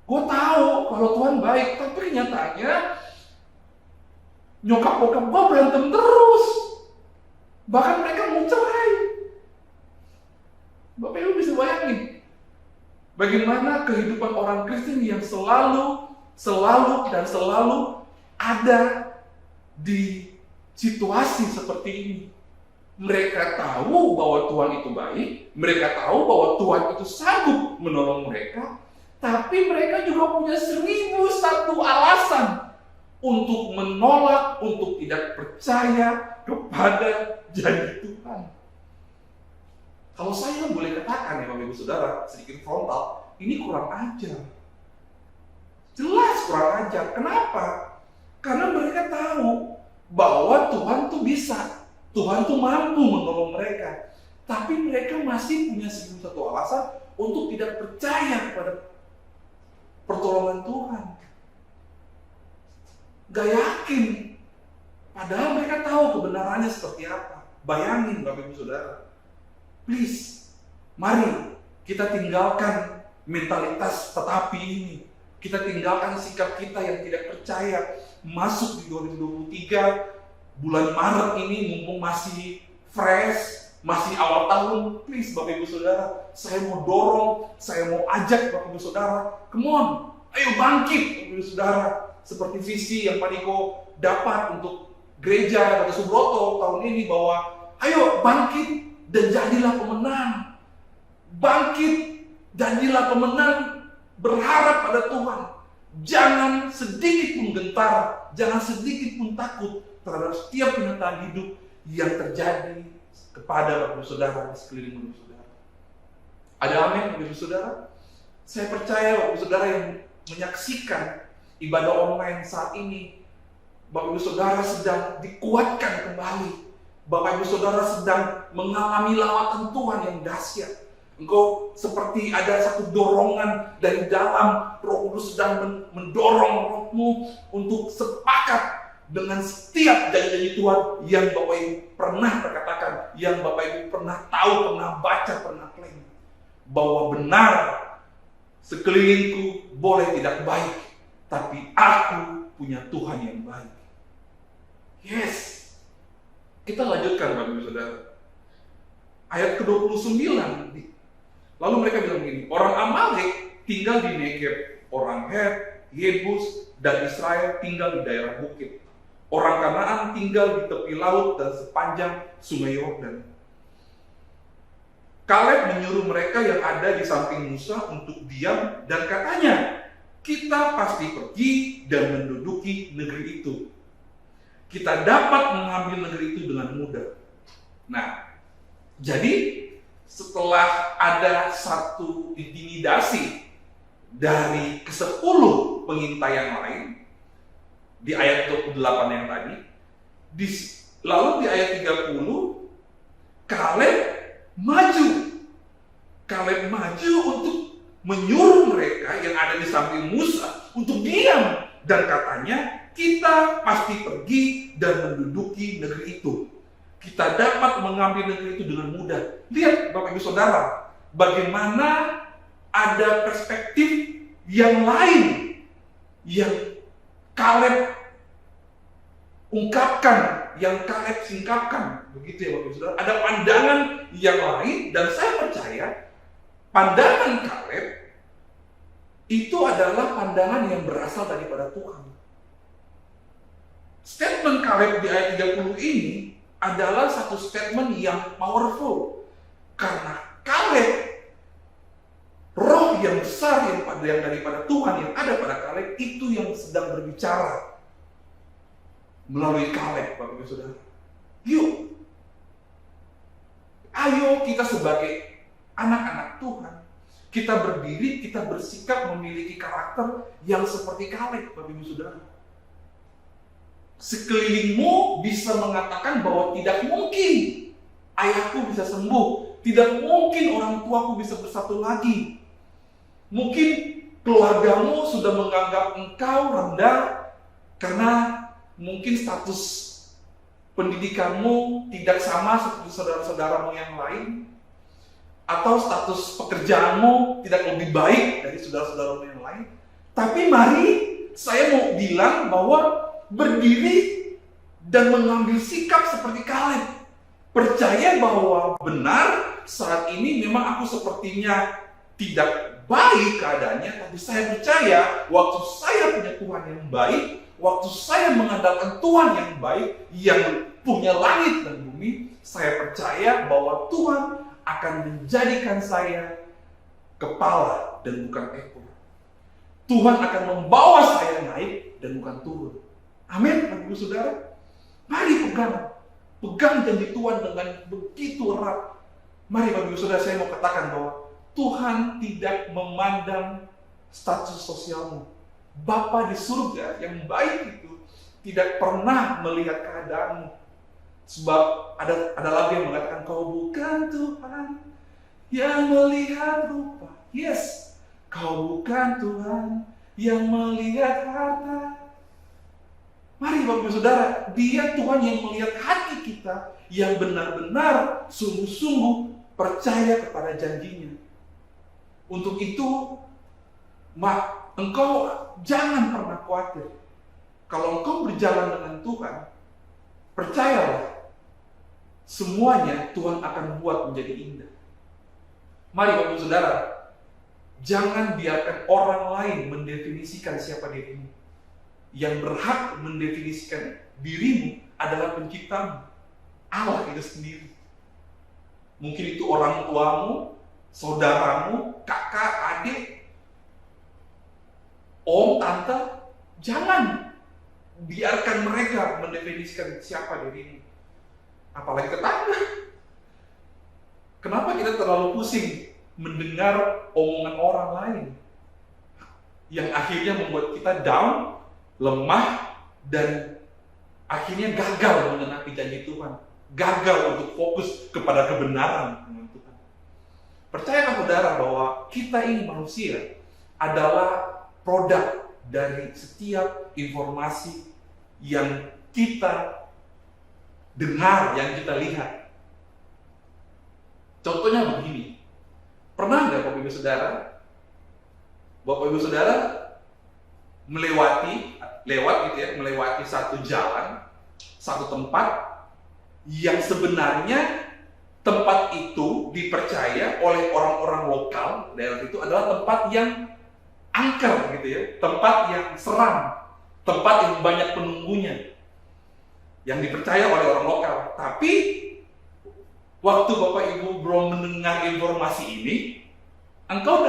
Gue tahu kalau Tuhan baik, tapi kenyataannya nyokap bokap gue berantem terus. Bahkan mereka mau cerai. Bapak Ibu bisa bayangin bagaimana kehidupan orang Kristen yang selalu ada di situasi seperti ini. Mereka tahu bahwa Tuhan itu baik, mereka tahu bahwa Tuhan itu sanggup menolong mereka, tapi mereka juga punya 1001 alasan untuk menolak, untuk tidak percaya kepada janji Tuhan. Kalau saya boleh katakan ya Bapak Ibu Saudara, sedikit frontal, ini kurang ajar. Jelas kurang ajar. Kenapa? Karena mereka tahu bahwa Tuhan tuh bisa. Tuhan tuh mampu menolong mereka. Tapi mereka masih punya satu alasan untuk tidak percaya kepada pertolongan Tuhan. Gak yakin. Padahal mereka tahu kebenarannya seperti apa. Bayangin Bapak Ibu Saudara. Please, mari kita tinggalkan mentalitas tetapi ini. Kita tinggalkan sikap kita yang tidak percaya. Masuk di 2023, bulan Maret ini mumpung masih fresh, masih awal tahun. Please Bapak Ibu Saudara, saya mau dorong, saya mau ajak Bapak Ibu Saudara, come on, ayo bangkit Bapak Ibu Saudara. Seperti visi yang Pak Niko dapat untuk gereja Kota Subroto tahun ini, bahwa ayo bangkit dan jadilah pemenang. Bangkit, jadilah pemenang, berharap pada Tuhan. Jangan sedikit pun gentar, jangan sedikit pun takut terhadap setiap kenyataan hidup yang terjadi kepada Bapak Ibu Saudara di sekeliling Bapak Ibu Saudara. Ada amin Bapak Ibu Saudara? Saya percaya Bapak Ibu Saudara yang menyaksikan ibadah online saat ini, Bapak Ibu Saudara sedang dikuatkan kembali. Bapak Ibu Saudara sedang mengalami lawatan Tuhan yang dahsyat. Engkau seperti ada satu dorongan dari dalam. Roh Kudus sedang mendorong rohmu untuk sepakat dengan setiap janji-janji Tuhan yang Bapak Ibu pernah perkatakan, yang Bapak Ibu pernah tahu, pernah baca, pernah klaim. Bahwa benar sekelilingku boleh tidak baik, tapi aku punya Tuhan yang baik. Yes. Kita lanjutkan Bapak Ibu Saudara. Ayat ke-29. Lalu mereka bilang begini, orang Amalek tinggal di Negeb, orang Het, Yebus, dan Israel tinggal di daerah bukit. Orang Kanaan tinggal di tepi laut dan sepanjang sungai Yordan. Kaleb menyuruh mereka yang ada di samping Musa untuk diam dan katanya, kita pasti pergi dan menduduki negeri itu. Kita dapat mengambil negeri itu dengan mudah. Nah, jadi setelah ada satu intimidasi dari ke-10 pengintai yang lain di ayat 28 yang tadi, lalu di ayat 30 Kaleb maju untuk menyuruh mereka yang ada di samping Musa untuk diam dan katanya, kita pasti pergi dan menduduki negeri itu. Kita dapat mengambil negeri itu dengan mudah. Lihat Bapak Ibu Saudara, bagaimana ada perspektif yang lain yang Kaleb ungkapkan, yang Kaleb singkapkan. Begitu ya Bapak Ibu Saudara. Ada pandangan yang lain dan saya percaya pandangan Kaleb itu adalah pandangan yang berasal daripada Tuhan. Statement Kaleb di ayat 30 ini adalah satu statement yang powerful. Karena Kaleb, roh yang besar yang daripada Tuhan yang ada pada Kaleb itu yang sedang berbicara melalui Kaleb, Bapak Ibu Saudara. Yuk, ayo kita sebagai anak-anak Tuhan, kita berdiri, kita bersikap memiliki karakter yang seperti Kaleb, Bapak Ibu Saudara. Sekelilingmu bisa mengatakan bahwa tidak mungkin ayahku bisa sembuh, tidak mungkin orang tuaku bisa bersatu lagi. Mungkin keluargamu sudah menganggap engkau rendah karena mungkin status pendidikanmu tidak sama seperti saudara-saudaramu yang lain, atau status pekerjaanmu tidak lebih baik dari saudara-saudaramu yang lain. Tapi mari saya mau bilang bahwa berdiri dan mengambil sikap seperti Kaleb. Percaya bahwa benar saat ini memang aku sepertinya tidak baik keadaannya, tapi saya percaya waktu saya punya Tuhan yang baik, waktu saya mengandalkan Tuhan yang baik, yang punya langit dan bumi, saya percaya bahwa Tuhan akan menjadikan saya kepala dan bukan ekor. Tuhan akan membawa saya naik dan bukan turun. Amin, Bapak Ibu Saudara. Mari pegang janji Tuhan dengan begitu erat. Mari Bapak Ibu Saudara, saya mau katakan bahwa Tuhan tidak memandang status sosialmu. Bapa di surga yang baik itu tidak pernah melihat keadaanmu. Sebab ada lagu yang mengatakan, kau bukan Tuhan yang melihat rupa. Yes, kau bukan Tuhan yang melihat harta. Mari Bapak Ibu Saudara, Dia Tuhan yang melihat hati kita, yang benar-benar sungguh-sungguh percaya kepada janjinya. Untuk itu, engkau jangan pernah khawatir. Kalau engkau berjalan dengan Tuhan, percayalah, semuanya Tuhan akan buat menjadi indah. Mari Bapak Ibu Saudara, jangan biarkan orang lain mendefinisikan siapa dirimu. Yang berhak mendefinisikan dirimu adalah penciptamu, Allah itu sendiri. Mungkin itu orang tuamu, saudaramu, kakak, adik, om, tante. Jangan biarkan mereka mendefinisikan siapa dirimu. Apalagi tetangga. Kenapa kita terlalu pusing mendengar omongan orang lain yang akhirnya membuat kita down, lemah, dan akhirnya gagal mengenapi janji Tuhan, gagal untuk fokus kepada kebenaran dengan Tuhan. Percayakan saudara bahwa kita ini manusia adalah produk dari setiap informasi yang kita dengar, yang kita lihat. Contohnya begini, pernah nggak Bapak Ibu Saudara melewati satu jalan, satu tempat yang sebenarnya tempat itu dipercaya oleh orang-orang lokal daerah itu adalah tempat yang angker gitu ya, tempat yang seram, tempat yang banyak penunggunya, yang dipercaya oleh orang lokal. Tapi waktu Bapak Ibu belum mendengar informasi ini, engkau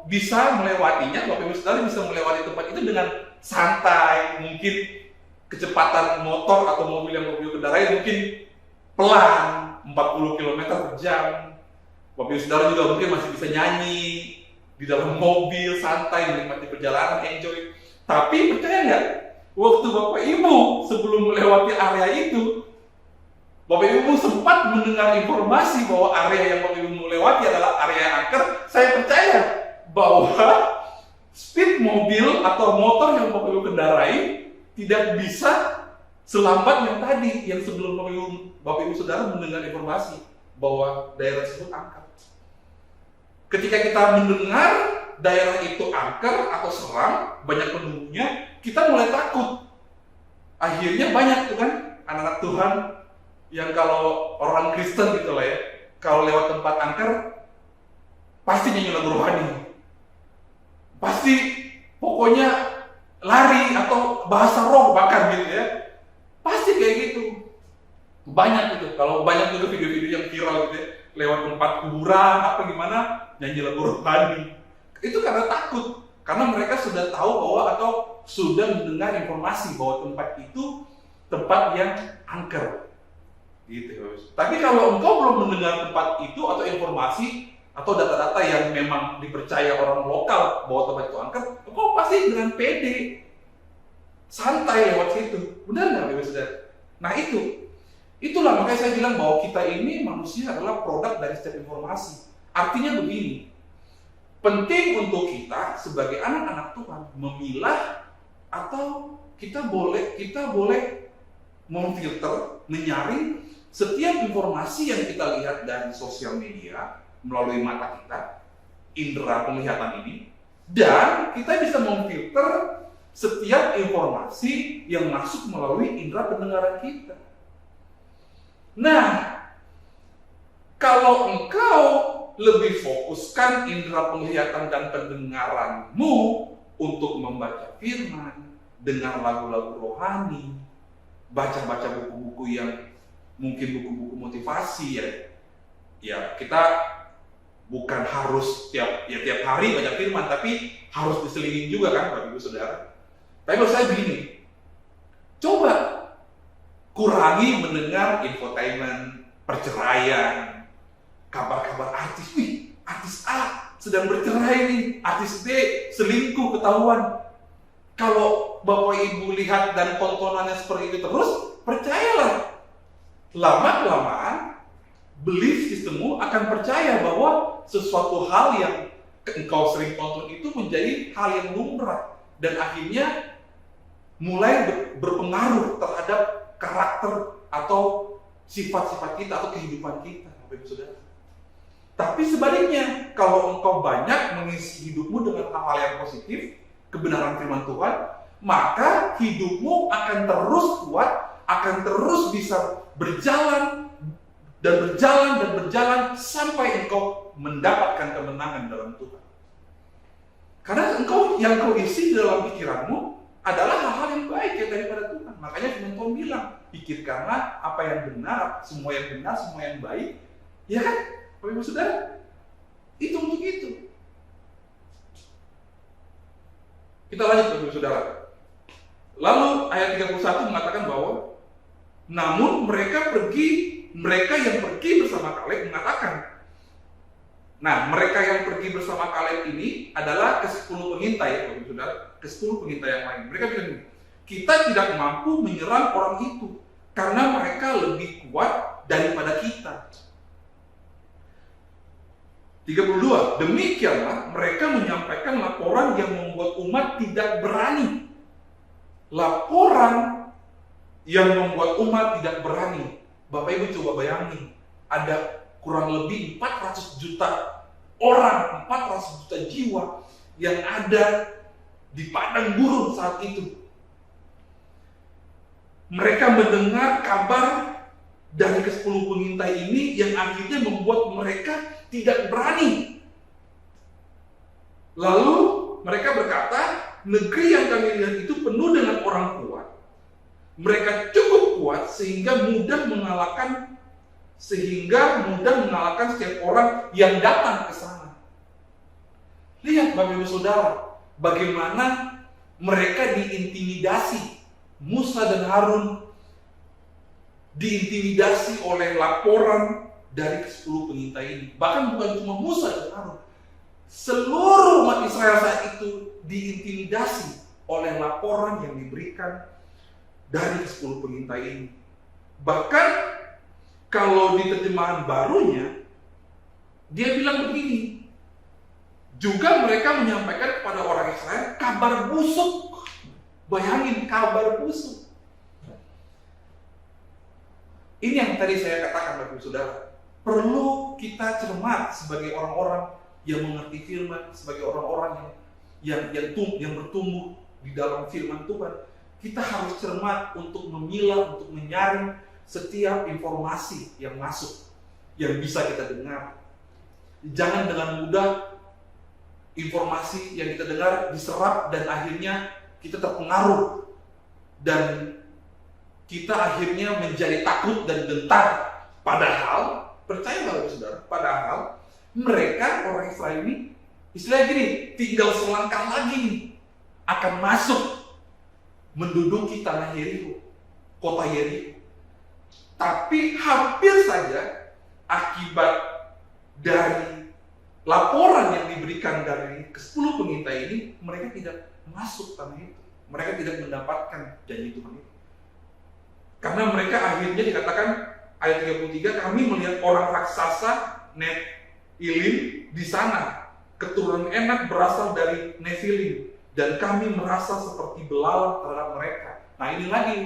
bisa melewatinya, Bapak Ibu Saudara bisa melewati tempat itu dengan santai. Mungkin kecepatan motor atau mobil yang Bapak Ibu kendarai mungkin pelan, 40 km per jam. Bapak Ibu Saudara juga mungkin masih bisa nyanyi di dalam mobil, santai, menikmati perjalanan, enjoy. Tapi percaya nggak, waktu Bapak Ibu sebelum melewati area itu, Bapak Ibu sempat mendengar informasi bahwa area yang Bapak Ibu melewati adalah area yang angker. Saya percaya bahwa speed mobil atau motor yang Bapak Ibu kendarai tidak bisa selambat yang tadi, yang sebelum Bapak Ibu Saudara mendengar informasi bahwa daerah tersebut angker. Ketika kita mendengar daerah itu angker atau seram, banyak penunggunya, kita mulai takut. Akhirnya banyak tuh kan anak-anak Tuhan yang kalau orang Kristen gitu lah ya, kalau lewat tempat angker pasti nyanyi lagu rohani, pasti pokoknya lari atau bahasa roh bahkan gitu ya, pasti kayak gitu. Banyak gitu, kalau banyak juga video-video yang viral gitu ya, lewat tempat kuburan apa gimana nyanyi lagu rohani. Itu karena takut, karena mereka sudah tahu bahwa atau sudah mendengar informasi bahwa tempat itu tempat yang angker. Gitu. Tapi kalau engkau belum mendengar tempat itu atau informasi atau data-data yang memang dipercaya orang lokal bahwa tempat itu angker, engkau pasti dengan pede, santai lewat situ. Benar nggak, Bapak Saudara? Nah itulah makanya saya bilang bahwa kita ini manusia adalah produk dari setiap informasi. Artinya begini, penting untuk kita sebagai anak-anak Tuhan memilah atau kita boleh memfilter, menyaring setiap informasi yang kita lihat dari sosial media melalui mata kita, indera penglihatan ini, dan kita bisa memfilter setiap informasi yang masuk melalui indera pendengaran kita. Nah, kalau engkau lebih fokuskan indera penglihatan dan pendengaranmu untuk membaca firman, dengar lagu-lagu rohani, baca-baca buku-buku yang mungkin buku-buku motivasi ya kita bukan harus tiap hari baca firman, tapi harus diselingin juga kan Bapak Ibu Saudara. Tapi menurut saya begini, coba kurangi mendengar infotainment, perceraian, kabar-kabar artis, artis A sedang bercerai nih, artis B selingkuh ketahuan. Kalau Bapak Ibu lihat dan tontonannya seperti itu terus, percayalah, lama-kelamaan belief sistemmu akan percaya bahwa sesuatu hal yang engkau sering tonton itu menjadi hal yang lumrah, dan akhirnya mulai berpengaruh terhadap karakter atau sifat-sifat kita atau kehidupan kita, Bapak Ibu Saudara. Tapi sebaliknya, kalau engkau banyak mengisi hidupmu dengan hal-hal yang positif, kebenaran firman Tuhan, maka hidupmu akan terus kuat, akan terus bisa berjalan sampai engkau mendapatkan kemenangan dalam Tuhan. Karena yang kau isi dalam pikiranmu adalah hal-hal yang baik yang daripada Tuhan. Makanya firman Tuhan bilang, pikirkanlah apa yang benar, semua yang baik. Ya kan, Bapak Ibu Saudara? Itu untuk itu. Kita lanjut, Bapak Ibu Saudara. Lalu ayat 31 mengatakan bahwa namun mereka yang pergi bersama Kaleb mengatakan, nah, mereka yang pergi bersama Kaleb ini adalah ke-10 pengintai, Bapak Ibu Saudara, ke-10 pengintai yang lain. Mereka bilang, kita tidak mampu menyerang orang itu karena mereka lebih kuat daripada kita. 32. Demikianlah mereka menyampaikan laporan yang membuat umat tidak berani. Laporan yang membuat umat tidak berani. Bapak Ibu coba bayangin, ada kurang lebih 400 juta orang, 400 juta jiwa yang ada di padang gurun saat itu. Mereka mendengar kabar dari ke-10 pengintai ini yang akhirnya membuat mereka tidak berani. Lalu mereka berkata, negeri yang kami lihat itu penuh dengan orang kuat. Mereka cukup kuat sehingga mudah mengalahkan setiap orang yang datang ke sana. Lihat Bapak Ibu Saudara, bagaimana mereka diintimidasi. Musa dan Harun diintimidasi oleh laporan dari ke-10 pengintai ini. Bahkan bukan cuma Musa dan Harun, seluruh umat Israel saat itu diintimidasi oleh laporan yang diberikan dari ke-10 pengintai ini. Bahkan kalau di terjemahan barunya, dia bilang begini, juga mereka menyampaikan kepada orang Israel kabar busuk. Bayangin, kabar busuk. Ini yang tadi saya katakan, Bapak Ibu Saudara. Perlu kita cermat sebagai orang-orang yang mengerti firman, sebagai orang-orang yang bertumbuh di dalam firman Tuhan. Kita harus cermat untuk memilah, untuk menyaring setiap informasi yang masuk, yang bisa kita dengar. Jangan dengan mudah informasi yang kita dengar diserap dan akhirnya kita terpengaruh dan kita akhirnya menjadi takut dan gentar. Padahal, percaya Bapak Saudara, padahal mereka orang Israel ini istilahnya gini, tinggal selangkah lagi nih akan masuk menduduki tanah Yeriko, kota Yeriko. Tapi hampir saja akibat dari laporan yang diberikan dari ke-10 pengintai ini, mereka tidak masuk tanah itu. Mereka tidak mendapatkan janji Tuhan itu. Karena mereka akhirnya dikatakan ayat 33, kami melihat orang raksasa Nephilim di sana. Keturunan Enak berasal dari Nephilim dan kami merasa seperti belalang terhadap mereka. Nah, ini lagi,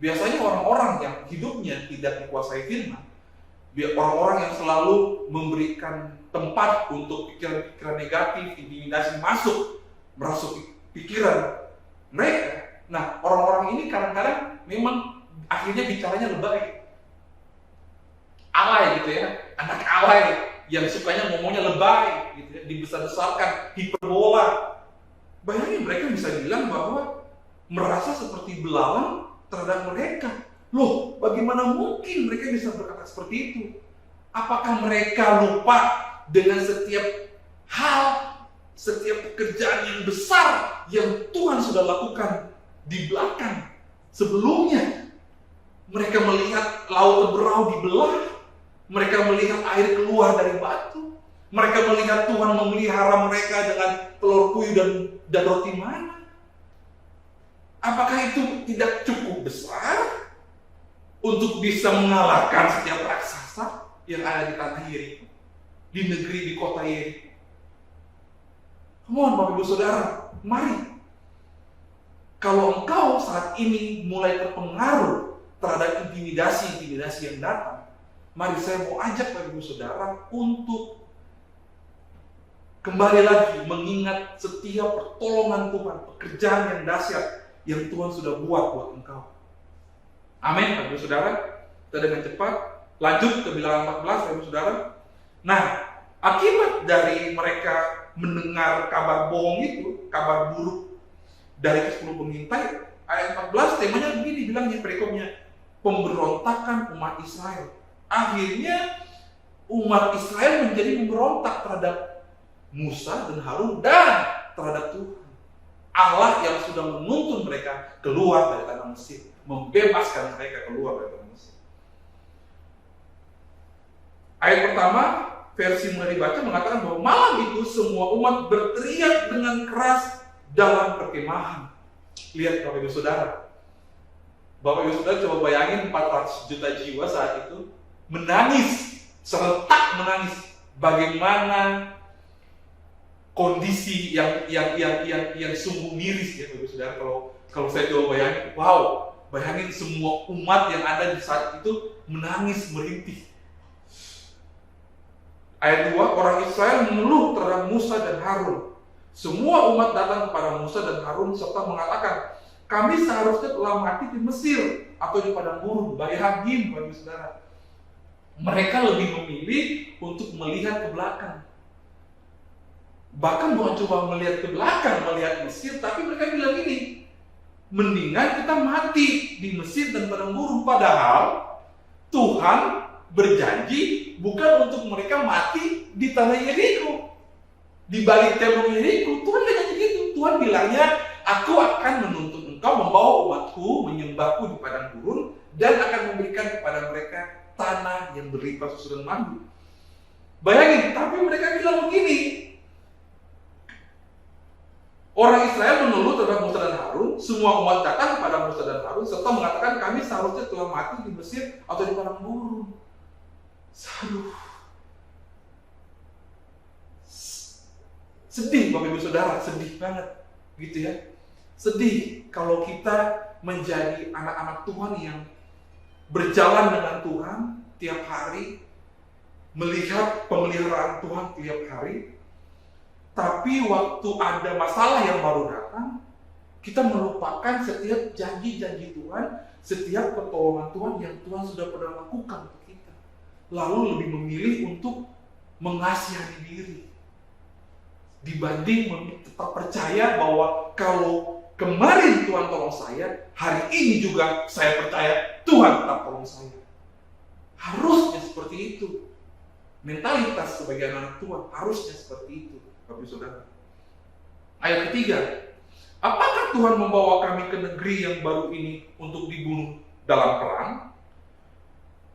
biasanya orang-orang yang hidupnya tidak dikuasai firman, orang-orang yang selalu memberikan tempat untuk pikiran-pikiran negatif, intimidasi masuk pikiran mereka. Nah, orang-orang ini kadang-kadang memang akhirnya bicaranya lebay, alay gitu ya, anak alay yang sukanya ngomongnya lebay gitu ya, dibesar-besarkan, hiperbola. Bayangin mereka bisa bilang bahwa merasa seperti belalang terhadap mereka. Loh, bagaimana mungkin mereka bisa berkata seperti itu? Apakah mereka lupa dengan setiap hal, setiap pekerjaan yang besar yang Tuhan sudah lakukan di belakang? Sebelumnya mereka melihat laut berau dibelah, Mereka melihat air keluar dari batu. Mereka melihat Tuhan memelihara mereka dengan telur puyuh dan roti mana. Apakah itu tidak cukup besar untuk bisa mengalahkan setiap raksasa yang ada di tanah Yeriko, di negeri, di kota Yeriko? Mohon Bapak Ibu Saudara, mari. Kalau engkau saat ini mulai terpengaruh terhadap intimidasi yang datang, mari saya mau ajak Bapak Ibu Saudara untuk kembali lagi mengingat setiap pertolongan Tuhan, pekerjaan yang dahsyat yang Tuhan sudah buat engkau. Amin, Bapak Ibu Saudara. Kita dengan cepat lanjut ke Bilangan 14, Bapak Ibu Saudara. Nah, akibat dari mereka mendengar kabar bohong itu, kabar buruk dari 10 pengintai, ayat 14 temanya begini, bilangnya perikopnya, pemberontakan umat Israel. Akhirnya umat Israel menjadi memberontak terhadap Musa dan Harun dan terhadap Tuhan. Allah yang sudah menuntun mereka keluar dari tanah Mesir, membebaskan mereka keluar dari tanah Mesir. Ayat pertama, versi mulai dibaca mengatakan bahwa malam itu semua umat berteriak dengan keras dalam perkemahan. Lihat Bapak Ibu Saudara. Bapak Ibu Saudara coba bayangin 400 juta jiwa saat itu menangis, serentak menangis. Bagaimana kondisi yang sungguh miris ya Bapak Ibu Saudara. Kalau saya coba bayangin, bayangin semua umat yang ada di saat itu menangis merintih. Ayat 2, orang Israel mengeluh terhadap Musa dan Harun. Semua umat datang kepada Musa dan Harun serta mengatakan, kami seharusnya telah mati di Mesir atau di padang gurun, Bayhagim, Bapak Ibu Saudara. Mereka lebih memilih untuk melihat ke belakang. Bahkan bukan cuma melihat ke belakang, melihat Mesir, tapi mereka bilang ini, mendingan kita mati di Mesir dan padang gurun. Padahal Tuhan berjanji bukan untuk mereka mati di tanah Yeriko, di balik tembok Yeriko. Tuhan tidak janji gitu. Tuhan bilangnya, aku akan menuntun engkau membawa umatku menyembahku di padang gurun dan akan memberikan kepada mereka tanah yang berlimpah susu dan madu. Bayangin, tapi mereka bilang begini. Orang Israel mengeluh terhadap Musa dan Harun. Semua umat datang kepada Musa dan Harun serta mengatakan, kami seharusnya telah mati di Mesir atau di padang gurun. Aduh, sedih Bapak Ibu Saudara, sedih banget gitu ya. Sedih kalau kita menjadi anak-anak Tuhan yang berjalan dengan Tuhan tiap hari, melihat pemeliharaan Tuhan tiap hari, tapi waktu ada masalah yang baru datang, kita melupakan setiap janji-janji Tuhan, setiap pertolongan Tuhan yang Tuhan sudah pernah lakukan untuk kita. Lalu lebih memilih untuk mengasihani diri dibanding tetap percaya bahwa kalau kemarin Tuhan tolong saya, hari ini juga saya percaya Tuhan tetap tolong saya. Harusnya seperti itu. Mentalitas sebagai anak Tuhan harusnya seperti itu, Bapak Saudara. Ayat ketiga, apakah Tuhan membawa kami ke negeri yang baru ini untuk dibunuh dalam perang?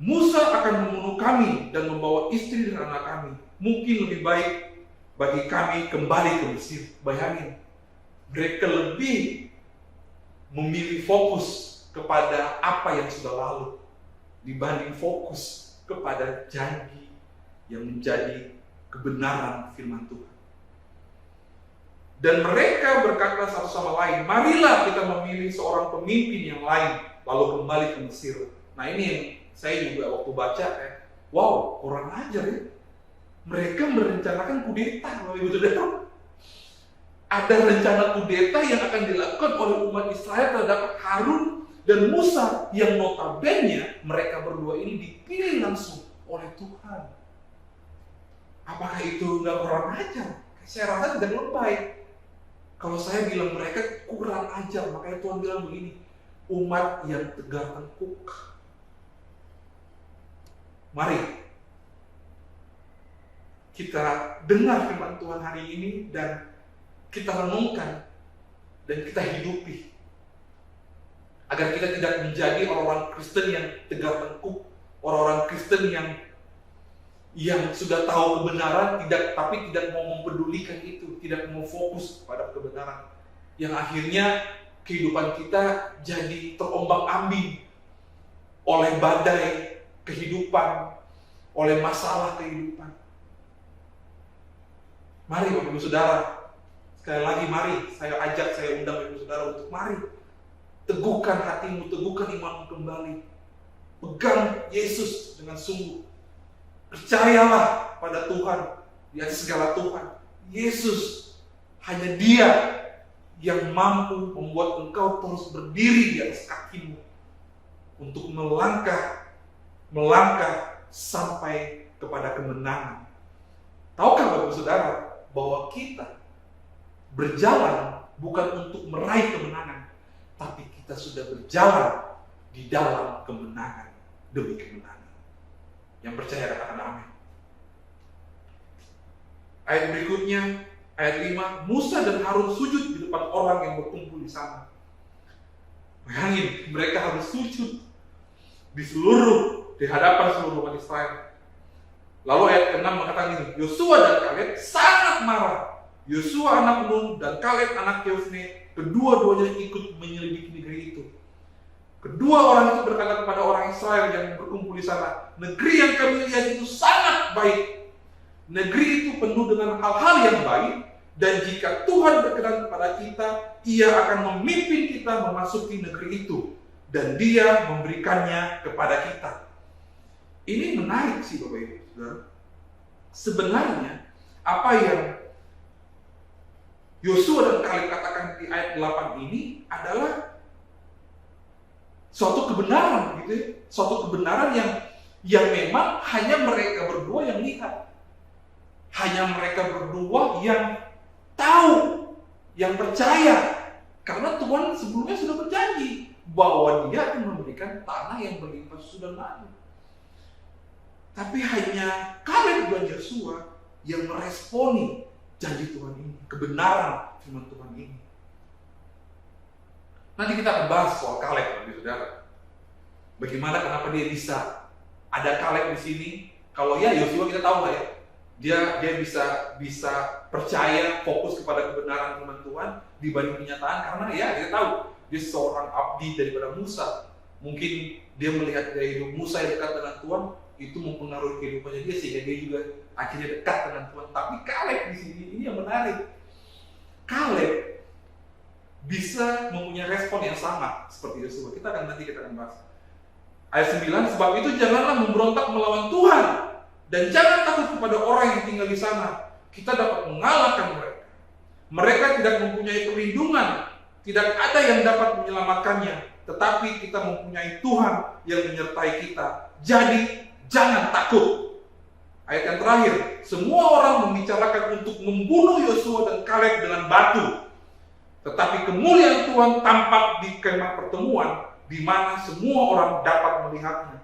Musa akan membunuh kami dan membawa istri dan anak kami. Mungkin lebih baik bagi kami kembali ke Mesir. Bayangin, mereka lebih memilih fokus kepada apa yang sudah lalu dibanding fokus kepada janji yang menjadi kebenaran firman Tuhan. Dan mereka berkata satu sama lain, marilah kita memilih seorang pemimpin yang lain lalu kembali ke Mesir. Nah ini yang saya juga waktu baca, wow, kurang ajar ya. Mereka merencanakan kudeta, Bapak Ibu Saudara. Ada rencana kudeta yang akan dilakukan oleh umat Israel terhadap Harun dan Musa, yang notabene mereka berdua ini dipilih langsung oleh Tuhan. Apakah itu nggak kurang ajar? Saya rasa tidak lebay. Kalau saya bilang mereka kurang ajar, makanya Tuhan bilang begini, umat yang tegar tengkuk. Mari kita dengar firman Tuhan hari ini dan kita renungkan dan kita hidupi agar kita tidak menjadi orang-orang Kristen yang tegar tengkuk, orang-orang Kristen yang yang sudah tahu kebenaran tapi tidak mau mempedulikan itu, tidak mau fokus pada kebenaran, yang akhirnya kehidupan kita jadi terombang-ambing oleh badai kehidupan, oleh masalah kehidupan. Mari Bapak Ibu Saudara, sekali lagi mari saya undang Bapak Ibu Saudara untuk mari teguhkan hatimu, teguhkan imanmu kembali. Pegang Yesus dengan sungguh. Percayalah pada Tuhan di atas segala Tuhan. Yesus, hanya Dia yang mampu membuat engkau terus berdiri di atas kakimu untuk melangkah sampai kepada kemenangan. Tahukah Bapak Saudara bahwa kita berjalan bukan untuk meraih kemenangan, tapi kita sudah berjalan di dalam kemenangan demi kemenangan. Yang percaya katakan amin. Ayat berikutnya, ayat 5, Musa dan Harun sujud di depan orang yang berkumpul di sana. Bayangin, mereka harus sujud di hadapan seluruh umat Israel. Lalu ayat ke-6 mengatakan ini, Yosua dan Kaleb sangat marah. Yosua anak Nun dan Kaleb anak Yefune, kedua-duanya ikut menyelidiki negeri itu. Kedua orang itu berkata kepada orang Israel yang berkumpul di sana, negeri yang kami lihat itu sangat baik. Negeri itu penuh dengan hal-hal yang baik, dan jika Tuhan berkenan kepada kita, Ia akan memimpin kita memasuki negeri itu, dan Dia memberikannya kepada kita. Ini menarik sih Bapak Ibu Saudara. Sebenarnya apa yang Yosua dan Kaleb katakan di ayat 8 ini adalah suatu kebenaran gitu ya. Suatu kebenaran yang memang hanya mereka berdua yang lihat. Hanya mereka berdua yang tahu, yang percaya. Karena Tuhan sebelumnya sudah berjanji bahwa Dia akan memberikan tanah yang berlimpah susu dan madu. Tapi hanya Kaleb dan Yosua yang meresponi janji Tuhan ini, kebenaran firman Tuhan ini. Nanti kita akan bahas soal Kaleb, Saudara. Bagaimana, kenapa dia bisa ada Kaleb di sini? Kalau ya Yosua kita tahu lah ya, dia bisa percaya, fokus kepada kebenaran firman Tuhan dibanding kenyataan, karena ya kita tahu dia seorang abdi daripada Musa. Mungkin dia melihat gaya hidup Musa yang dekat dengan Tuhan, itu mempengaruhi kehidupannya dia sehingga dia juga akhirnya dekat dengan Tuhan. Tapi Kaleb di sini ini yang menarik. Kaleb bisa mempunyai respon yang sama seperti Yosua. Kita akan bahas. Ayat 9, sebab itu janganlah memberontak melawan Tuhan dan jangan takut kepada orang yang tinggal di sana. Kita dapat mengalahkan mereka. Mereka tidak mempunyai perlindungan, tidak ada yang dapat menyelamatkannya, tetapi kita mempunyai Tuhan yang menyertai kita. Jadi jangan takut. Ayat yang terakhir, semua orang membicarakan untuk membunuh Yosua dan Kaleb dengan batu. Tetapi kemuliaan Tuhan tampak di kemah pertemuan, di mana semua orang dapat melihatnya.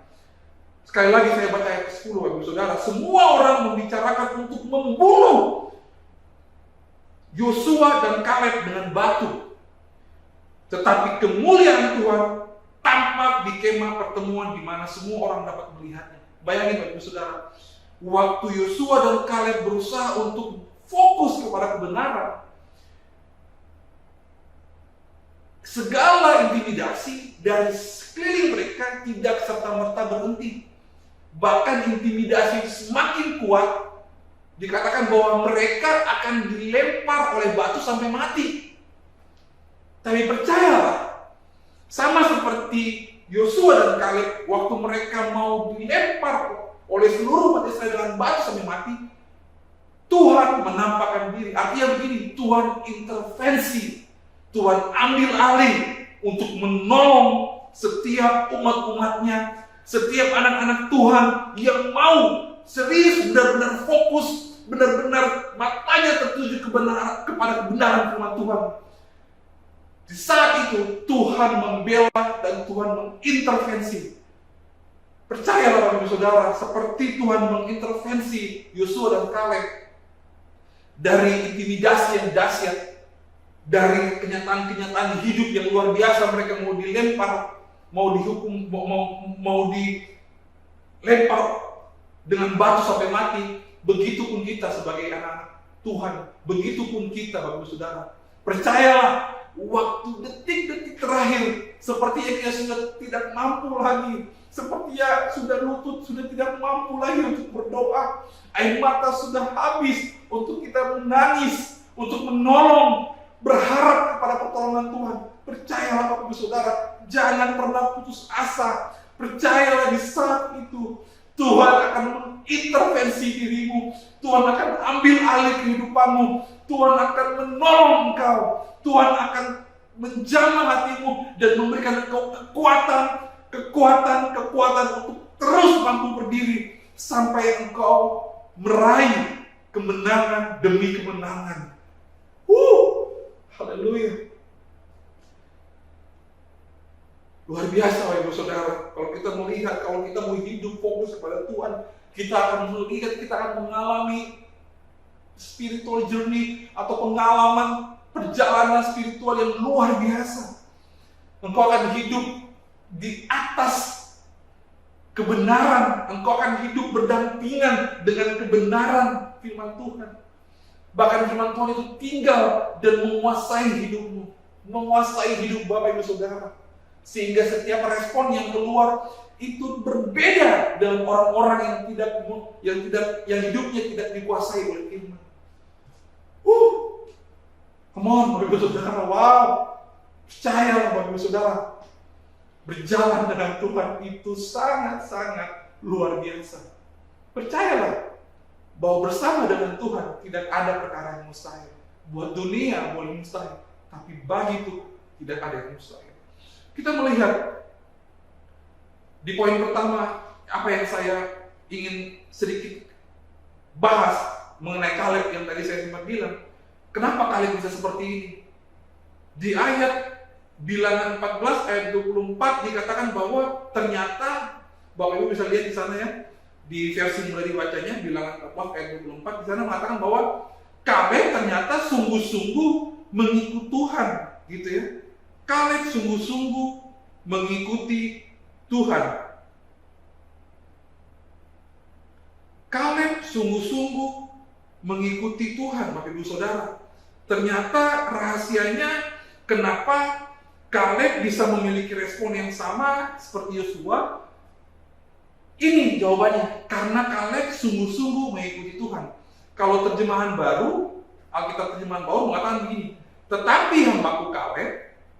Sekali lagi saya baca ayat 10, Bapak Saudara. Semua orang membicarakan untuk membunuh Yosua dan Kaleb dengan batu. Tetapi kemuliaan Tuhan tampak di kemah pertemuan, di mana semua orang dapat melihatnya. Bayangin Bapak Saudara, waktu Yosua dan Kaleb berusaha untuk fokus kepada kebenaran, segala intimidasi dari sekeliling mereka tidak serta-merta berhenti. Bahkan intimidasi semakin kuat. Dikatakan bahwa mereka akan dilempar oleh batu sampai mati. Tapi percayalah, sama seperti Yosua dan Kaleb, waktu mereka mau dilempar oleh seluruh umat Israel dengan batu sampai mati, Tuhan menampakkan diri. Artinya begini, Tuhan intervensi, Tuhan ambil alih untuk menolong setiap umat-umatnya, setiap anak-anak Tuhan yang mau serius, benar-benar fokus, benar-benar matanya tertuju kepada kebenaran firman Tuhan. Di saat itu Tuhan membela dan Tuhan mengintervensi. Percayalah Bapak Saudara, seperti Tuhan mengintervensi Yosua dan Kaleb dari intimidasi yang dahsyat, dari kenyataan-kenyataan hidup yang luar biasa. Mereka mau dilempar, mau dihukum, mau dilempar dengan batu sampai mati. Begitupun kita sebagai anak Tuhan, begitupun kita Bapak Ibu Saudara. Percayalah, waktu detik-detik terakhir, seperti yang ia sudah tidak mampu lagi, seperti ia sudah lutut, sudah tidak mampu lagi untuk berdoa, air mata sudah habis untuk kita menangis, untuk menolong, berharap kepada pertolongan Tuhan. Percayalah Bapak Ibu Saudara, jangan pernah putus asa. Percayalah di saat itu Tuhan akan mengintervensi dirimu, Tuhan akan ambil alih kehidupanmu, Tuhan akan menolong engkau, Tuhan akan menjamah hatimu dan memberikan engkau kekuatan untuk terus mampu berdiri sampai engkau meraih kemenangan demi kemenangan. Haleluya. Luar biasa Bapak Ibu Saudara. Kalau kita melihat, kalau kita mau hidup fokus kepada Tuhan, kita akan melihat, kita akan mengalami spiritual journey atau pengalaman perjalanan spiritual yang luar biasa. Engkau akan hidup di atas kebenaran, engkau akan hidup berdampingan dengan kebenaran firman Tuhan. Bahkan firman Tuhan itu tinggal dan menguasai hidupmu, menguasai hidup Bapak Ibu Saudara. Sehingga setiap respon yang keluar itu berbeda dengan orang-orang yang hidupnya tidak dikuasai oleh firman. Come on Bapak Ibu Saudara, wow. Percayalah Bapak Ibu Saudara, berjalan dengan Tuhan itu sangat-sangat luar biasa. Percayalah bahwa bersama dengan Tuhan tidak ada perkara yang mustahil. Buat dunia boleh mustahil, tapi bagi Tuhan tidak ada yang mustahil. Kita melihat di poin pertama, apa yang saya ingin sedikit bahas mengenai Kaleb yang tadi saya sempat bilang. Kenapa Kaleb bisa seperti ini? Di ayat Bilangan 14 ayat 24 dikatakan bahwa ternyata, Bapak Ibu bisa lihat di sana ya, di versi mulai dibacanya Bilangan 14 ayat 24 di sana mengatakan bahwa Kaleb ternyata sungguh-sungguh mengikut Tuhan, gitu ya. Kaleb sungguh-sungguh mengikuti Tuhan. Kaleb sungguh-sungguh mengikuti Tuhan, Bapak Ibu Saudara. Ternyata rahasianya kenapa Kaleb bisa memiliki respon yang sama seperti Yosua. Ini jawabannya, karena Kaleb sungguh-sungguh mengikuti Tuhan. Kalau terjemahan baru, Alkitab terjemahan baru mengatakan begini, tetapi hambaku Kaleb,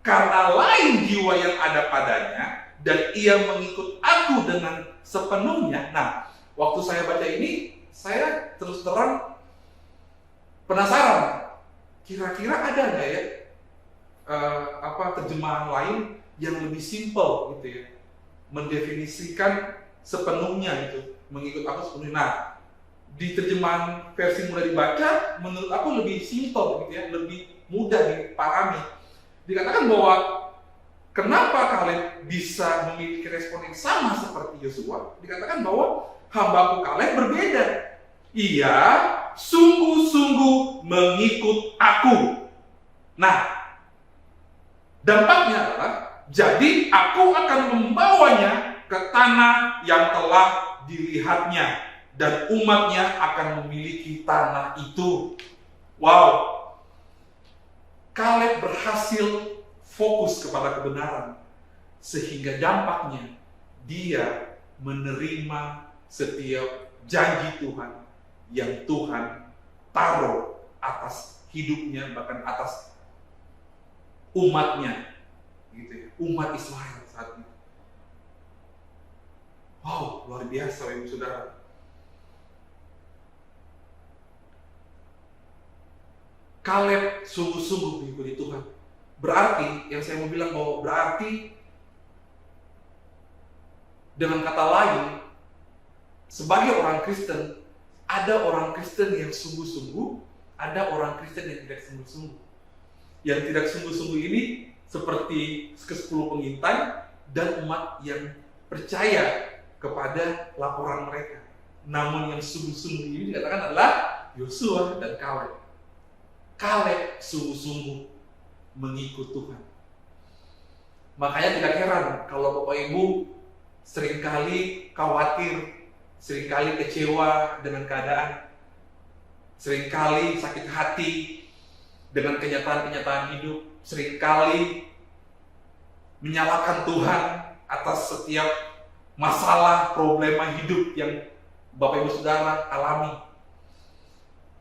karena lain jiwa yang ada padanya, dan ia mengikut aku dengan sepenuhnya. Nah, waktu saya baca ini, saya terus terang penasaran. Kira-kira ada nggak ya terjemahan lain yang lebih simpel gitu ya, mendefinisikan sepenuhnya gitu, mengikut aku sepenuhnya. Nah, di terjemahan versi mulai dibaca, menurut aku lebih simpel gitu ya, lebih mudah dipahami. Dikatakan bahwa kenapa Kaleb bisa memiliki respon yang sama seperti Yosua? Dikatakan bahwa hambaku Kaleb berbeda. Ia sungguh-sungguh mengikut aku. Nah, dampaknya adalah, jadi aku akan membawanya ke tanah yang telah dilihatnya, dan umatnya akan memiliki tanah itu. Wow. Kaleb berhasil fokus kepada kebenaran, sehingga dampaknya dia menerima setiap janji Tuhan yang Tuhan taruh atas hidupnya, bahkan atas umatnya, gitu ya, umat Israel saat itu. Wow, luar biasa Ibu Saudara. Kaleb sungguh-sungguh mengikuti Tuhan. Berarti, yang saya mau bilang bahwa berarti dengan kata lain, sebagai orang Kristen, ada orang Kristen yang sungguh-sungguh, ada orang Kristen yang tidak sungguh-sungguh. Yang tidak sungguh-sungguh ini seperti ke-10 pengintai dan umat yang percaya kepada laporan mereka. Namun yang sungguh-sungguh ini dikatakan adalah Yosua dan Kaleb. Kaleb sungguh-sungguh mengikut Tuhan. Makanya tidak heran kalau Bapak Ibu seringkali khawatir seringkali kecewa dengan keadaan, seringkali sakit hati dengan kenyataan-kenyataan hidup, seringkali menyalahkan Tuhan atas setiap masalah, problema hidup yang Bapak Ibu Saudara alami.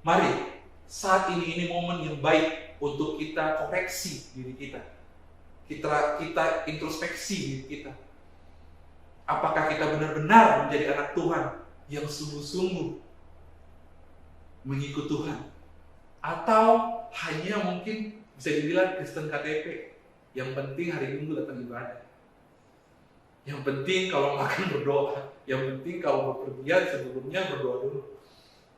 Mari, saat ini momen yang baik untuk kita koreksi diri kita. Kita introspeksi diri kita. Apakah kita benar-benar menjadi anak Tuhan yang sungguh-sungguh mengikut Tuhan? Atau hanya mungkin bisa dibilang Kristen KTP, yang penting hari Minggu datang ibadah. Yang penting kalau makan berdoa, yang penting kalau bepergian sebelumnya berdoa dulu.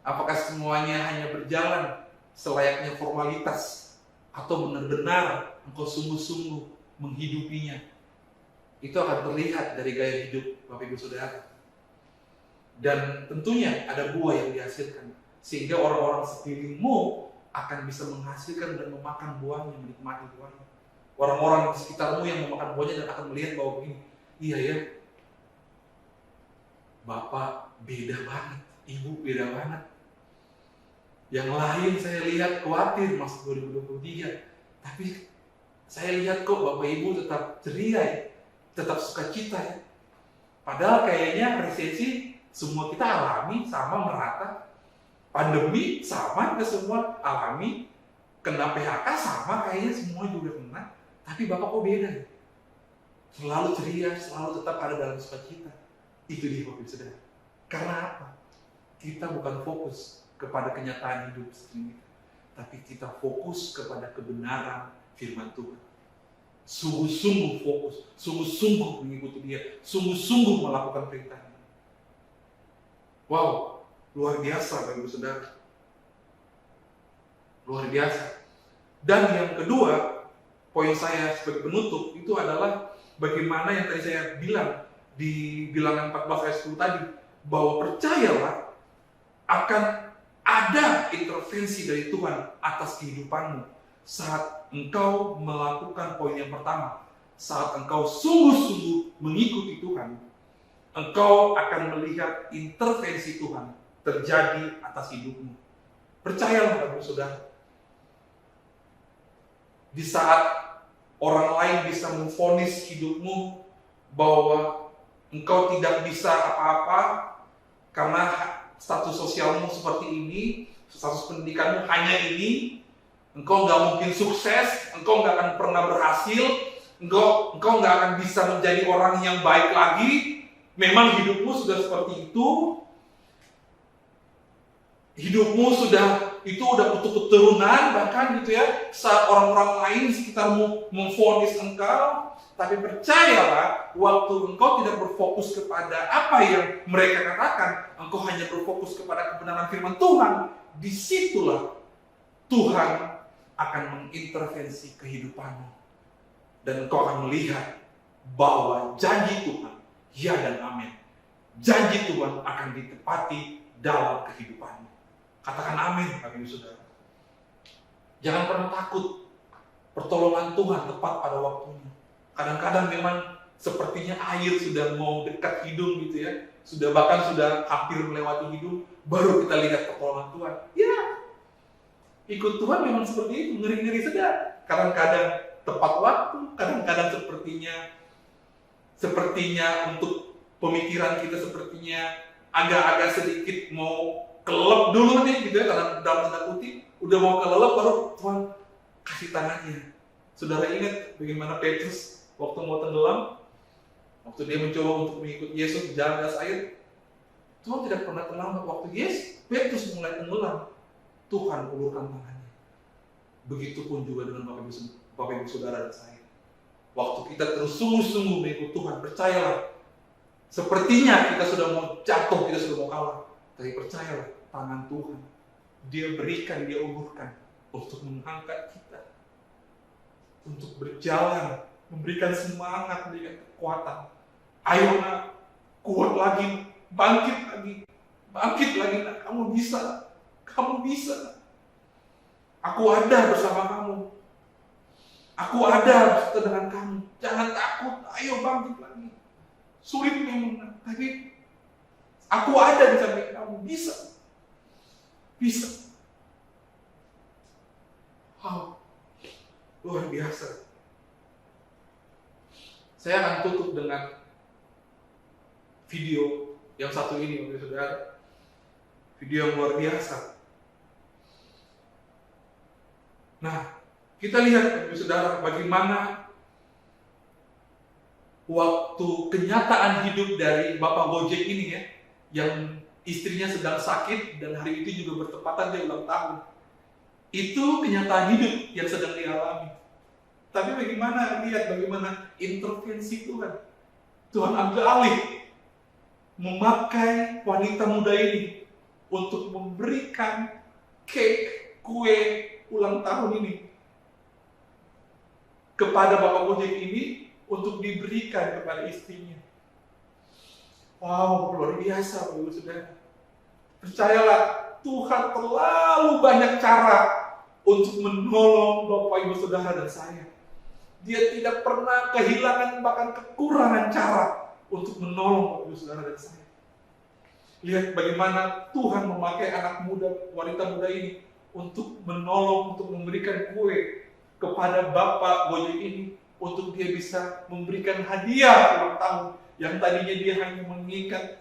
Apakah semuanya hanya berjalan selayaknya formalitas, atau benar-benar engkau sungguh-sungguh menghidupinya? Itu akan terlihat dari gaya hidup Bapak Ibu Saudara. Dan tentunya ada buah yang dihasilkan, sehingga orang-orang sekelilingmu akan bisa menghasilkan dan memakan buahnya, menikmati buahnya. Orang-orang di sekitarmu yang memakan buahnya dan akan melihat bahwa begini, iya ya, Bapak beda banget, Ibu beda banget. Yang lain saya lihat khawatir masuk 2023, tapi saya lihat kok Bapak Ibu tetap ceria ya, tetap sukacita ya. Padahal kayaknya resesi semua kita alami sama merata. Pandemi sama kita semua alami. Kena PHK sama kayaknya semua juga kena. Tapi Bapak kok beda ya? Selalu ceria, selalu tetap ada dalam sukacita. Itu dia Bapak Ibu Saudara. Karena apa? Kita bukan fokus kepada kenyataan hidup sekeliling kita, tapi kita fokus kepada kebenaran firman Tuhan. Sungguh-sungguh fokus, sungguh-sungguh mengikuti Dia, sungguh-sungguh melakukan perintahnya. Wow, luar biasa Bapak Ibu Saudara. Luar biasa. Dan yang kedua, poin saya sebagai penutup itu adalah bagaimana yang tadi saya bilang di Bilangan 14 ayat 10 tadi, bahwa percayalah akan ada intervensi dari Tuhan atas kehidupanmu saat engkau melakukan poin yang pertama. Saat engkau sungguh-sungguh mengikuti Tuhan, engkau akan melihat intervensi Tuhan terjadi atas hidupmu. Percayalah Bapak Saudara. Di saat orang lain bisa memvonis hidupmu bahwa engkau tidak bisa apa-apa karena status sosialmu seperti ini, status pendidikanmu hanya ini, engkau nggak mungkin sukses, engkau nggak akan pernah berhasil, engkau nggak akan bisa menjadi orang yang baik lagi. Memang hidupmu sudah seperti itu, hidupmu sudah butuh keturunan bahkan gitu ya. Saat orang-orang lain sekitarmu memvonis engkau, tapi percayalah, waktu engkau tidak berfokus kepada apa yang mereka katakan, engkau hanya berfokus kepada kebenaran firman Tuhan, disitulah Tuhan akan mengintervensi kehidupanmu. Dan engkau akan melihat bahwa janji Tuhan, ya dan amin. Janji Tuhan akan ditepati dalam kehidupanmu. Katakan amin, Bapak Ibu Saudara. Jangan pernah takut, pertolongan Tuhan tepat pada waktunya. Kadang-kadang memang sepertinya air sudah mau dekat hidung gitu ya. Bahkan sudah hampir melewati hidung, baru kita lihat pertolongan Tuhan. Ya, ikut Tuhan memang seperti itu, ngeri-ngeri sedang. Kadang-kadang tepat waktu, kadang-kadang sepertinya untuk pemikiran kita sepertinya agak-agak sedikit mau kelelep dulu nih gitu ya, karena dalam tanda kutip udah mau kelelep baru Tuhan kasih tangannya. Saudara ingat bagaimana Petrus waktu mau tenggelam, waktu dia mencoba untuk mengikuti Yesus di jalan atas air, Tuhan tidak pernah terlambat. Waktu Petrus mulai tenggelam, Tuhan ulurkan tangannya. Begitupun juga dengan Bapak Ibu Saudara dan saya. Waktu kita terus sungguh-sungguh mengikuti Tuhan, percayalah, sepertinya kita sudah mau jatuh, kita sudah mau kalah, tapi percayalah, tangan Tuhan, Dia berikan, Dia ulurkan untuk mengangkat kita, untuk berjalan, memberikan semangat, memberikan kekuatan. Ayo nak, kuat lagi, bangkit lagi nak, kamu bisa. Aku ada bersama kamu. Aku ada bersama dengan kamu. Jangan takut, ayo bangkit lagi. Sulit memang, tapi Aku ada di samping kamu. Bisa. Bisa. Wow. Luar biasa. Saya akan tutup dengan video yang satu ini, saudara. Video yang luar biasa. Nah, kita lihat, saudara, bagaimana waktu kenyataan hidup dari Bapak Gojek ini ya, yang istrinya sedang sakit dan hari itu juga bertepatan dia ulang tahun. Itu kenyataan hidup yang sedang dialami. Tapi bagaimana intervensi Tuhan. Tuhan ambil alih, memakai wanita muda ini untuk memberikan kue ulang tahun ini kepada Bapak Gojek ini untuk diberikan kepada istrinya. Wow, luar biasa, Bapak Saudara. Percayalah, Tuhan terlalu banyak cara untuk menolong Bapak Ibu Saudara dan saya. Dia tidak pernah kehilangan bahkan kekurangan cara untuk menolong Bapak Ibu Saudara dan saya. Lihat bagaimana Tuhan memakai anak muda, wanita muda ini untuk menolong, untuk memberikan kue kepada Bapak Gojek ini, untuk dia bisa memberikan hadiah ulang tahun yang tadinya dia hanya menginginkan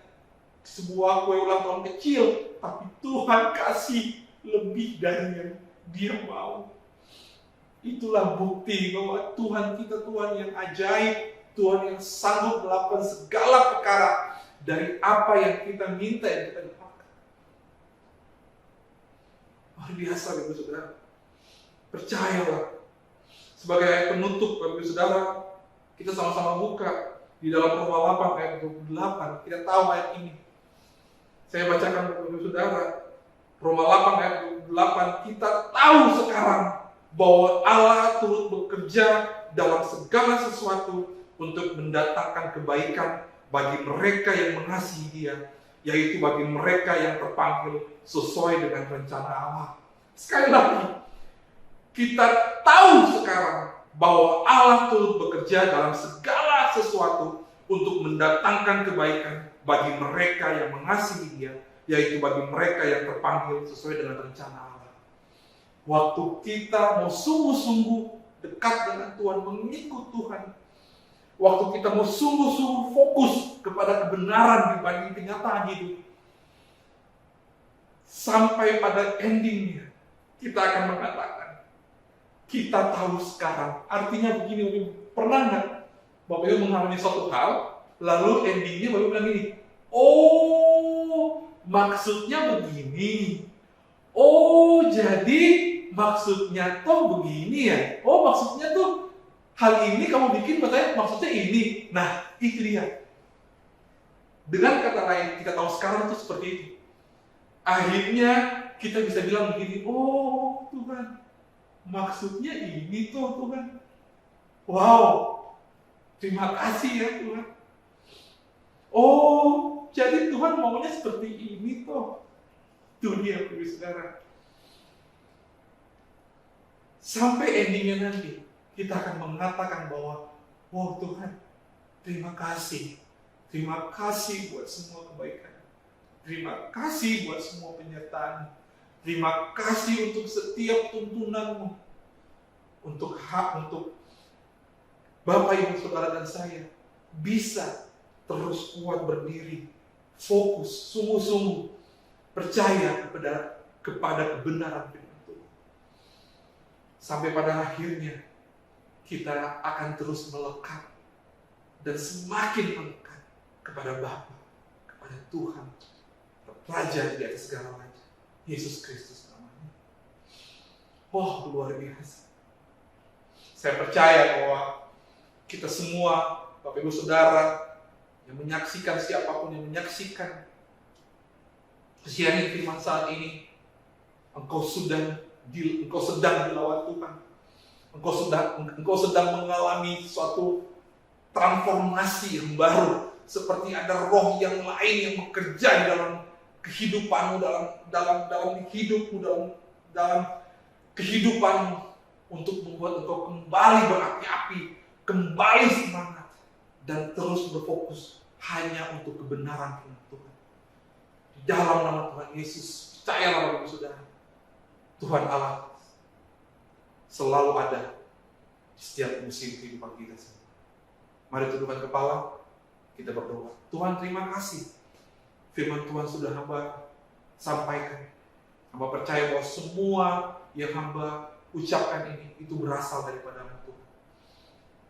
sebuah kue ulang tahun kecil, tapi Tuhan kasih lebih dari yang dia mau. Itulah bukti bahwa Tuhan kita Tuhan yang ajaib, Tuhan yang sanggup melakukan segala perkara dari apa yang kita minta, yang kita dapatkan. Luar biasa, Bapak Saudara. Percayalah. Sebagai ayat penutup, Bapak Saudara, kita sama-sama buka di dalam Roma 8 ayat 28. Kita tahu ayat ini. Saya bacakan Bapak Saudara. Roma 8 ayat 28. Kita tahu sekarang bahwa Allah turut bekerja dalam segala sesuatu untuk mendatangkan kebaikan bagi mereka yang mengasihi Dia, yaitu bagi mereka yang terpanggil sesuai dengan rencana Allah. Sekali lagi, kita tahu sekarang bahwa Allah turut bekerja dalam segala sesuatu untuk mendatangkan kebaikan bagi mereka yang mengasihi Dia, yaitu bagi mereka yang terpanggil sesuai dengan rencana Allah. Waktu kita mau sungguh-sungguh dekat dengan Tuhan, mengikut Tuhan, waktu kita mau sungguh-sungguh fokus kepada kebenaran dibanding kenyataan hidup, sampai pada endingnya kita akan mengatakan, kita tahu sekarang. Artinya begini, pernah nggak Bapak Ibu mengalami suatu hal, lalu endingnya Bapak Ibu bilang gini, oh maksudnya begini, oh jadi maksudnya tuh begini ya, oh maksudnya tuh hal ini kamu bikin maksudnya ini. Nah itu dia. Dengan kata lain, kita tahu sekarang tuh seperti itu. Akhirnya kita bisa bilang begini, oh Tuhan, maksudnya ini tuh Tuhan. Wow, terima kasih ya Tuhan. Oh, jadi Tuhan maunya seperti ini tuh. Itu dia, Bapak Saudara. Sampai endingnya nanti, kita akan mengatakan bahwa, wow Tuhan, terima kasih. Terima kasih buat semua kebaikan. Terima kasih buat semua penyertaan. Terima kasih untuk setiap tuntunanmu. Untuk Bapak, Ibu, Saudara, dan saya bisa terus kuat berdiri, fokus, sungguh-sungguh percaya kepada kebenaran firman Tuhan. Sampai pada akhirnya kita akan terus melekat dan semakin melekat kepada Bapa, kepada Tuhan, Raja di atas segala raja, Yesus Kristus namanya. Wah, luar biasa. Saya percaya bahwa kita semua, Bapak Ibu Saudara, yang menyaksikan, siapapun yang menyaksikan kesianan firman saat ini, engkau sedang dilawan Tuhan. Engkau sedang mengalami suatu transformasi yang baru, seperti ada roh yang lain yang bekerja di dalam kehidupanmu, dalam hidupmu, dalam kehidupanmu, untuk membuat engkau kembali berapi-api, kembali semangat, dan terus berfokus hanya untuk kebenaran firman Tuhan. dalam nama Tuhan Yesus, percayalah Bapak Saudara, Tuhan Allah selalu ada di setiap musim kehidupan kita semua. Mari tundukkan kepala, kita berdoa. Tuhan, terima kasih firman Tuhan sudah hamba sampaikan. Hamba percaya bahwa semua yang hamba ucapkan ini itu berasal daripada Tuhan.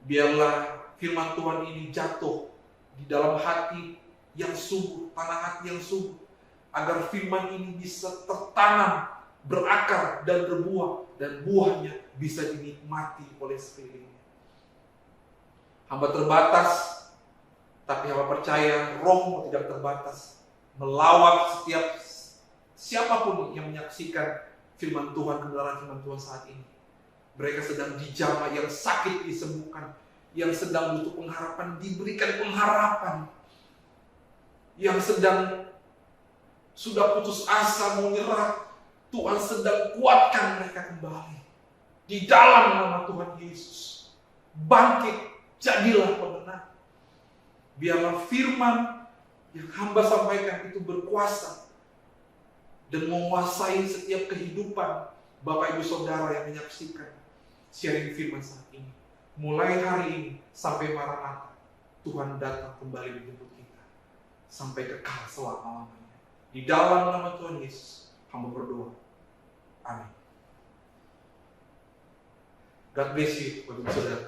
Biarlah firman Tuhan ini jatuh di dalam hati yang subur, tanah hati yang subur, agar firman ini bisa tertanam, berakar dan berbuah, dan buahnya bisa dinikmati oleh sekelilingnya. Hamba terbatas, tapi hamba percaya Roh-Mu tidak terbatas, melawat setiap siapapun yang menyaksikan firman Tuhan, kebenaran firman Tuhan saat ini. Mereka sedang dijamah, yang sakit disembuhkan, yang sedang butuh pengharapan diberikan pengharapan, yang sedang sudah putus asa mau nyerah, Tuhan sedang kuatkan mereka kembali. Di dalam nama Tuhan Yesus, bangkit, jadilah pemenang. Biarlah firman yang hamba sampaikan itu berkuasa dan menguasai setiap kehidupan Bapak Ibu Saudara yang menyaksikan sharing firman saat ini. Mulai hari ini sampai Maranatha, Tuhan datang kembali menjemput kita sampai kekal selama-lamanya. Di dalam nama Tuhan Yesus, hamba berdoa. Amin. God bless you, Bapak Ibu Saudara.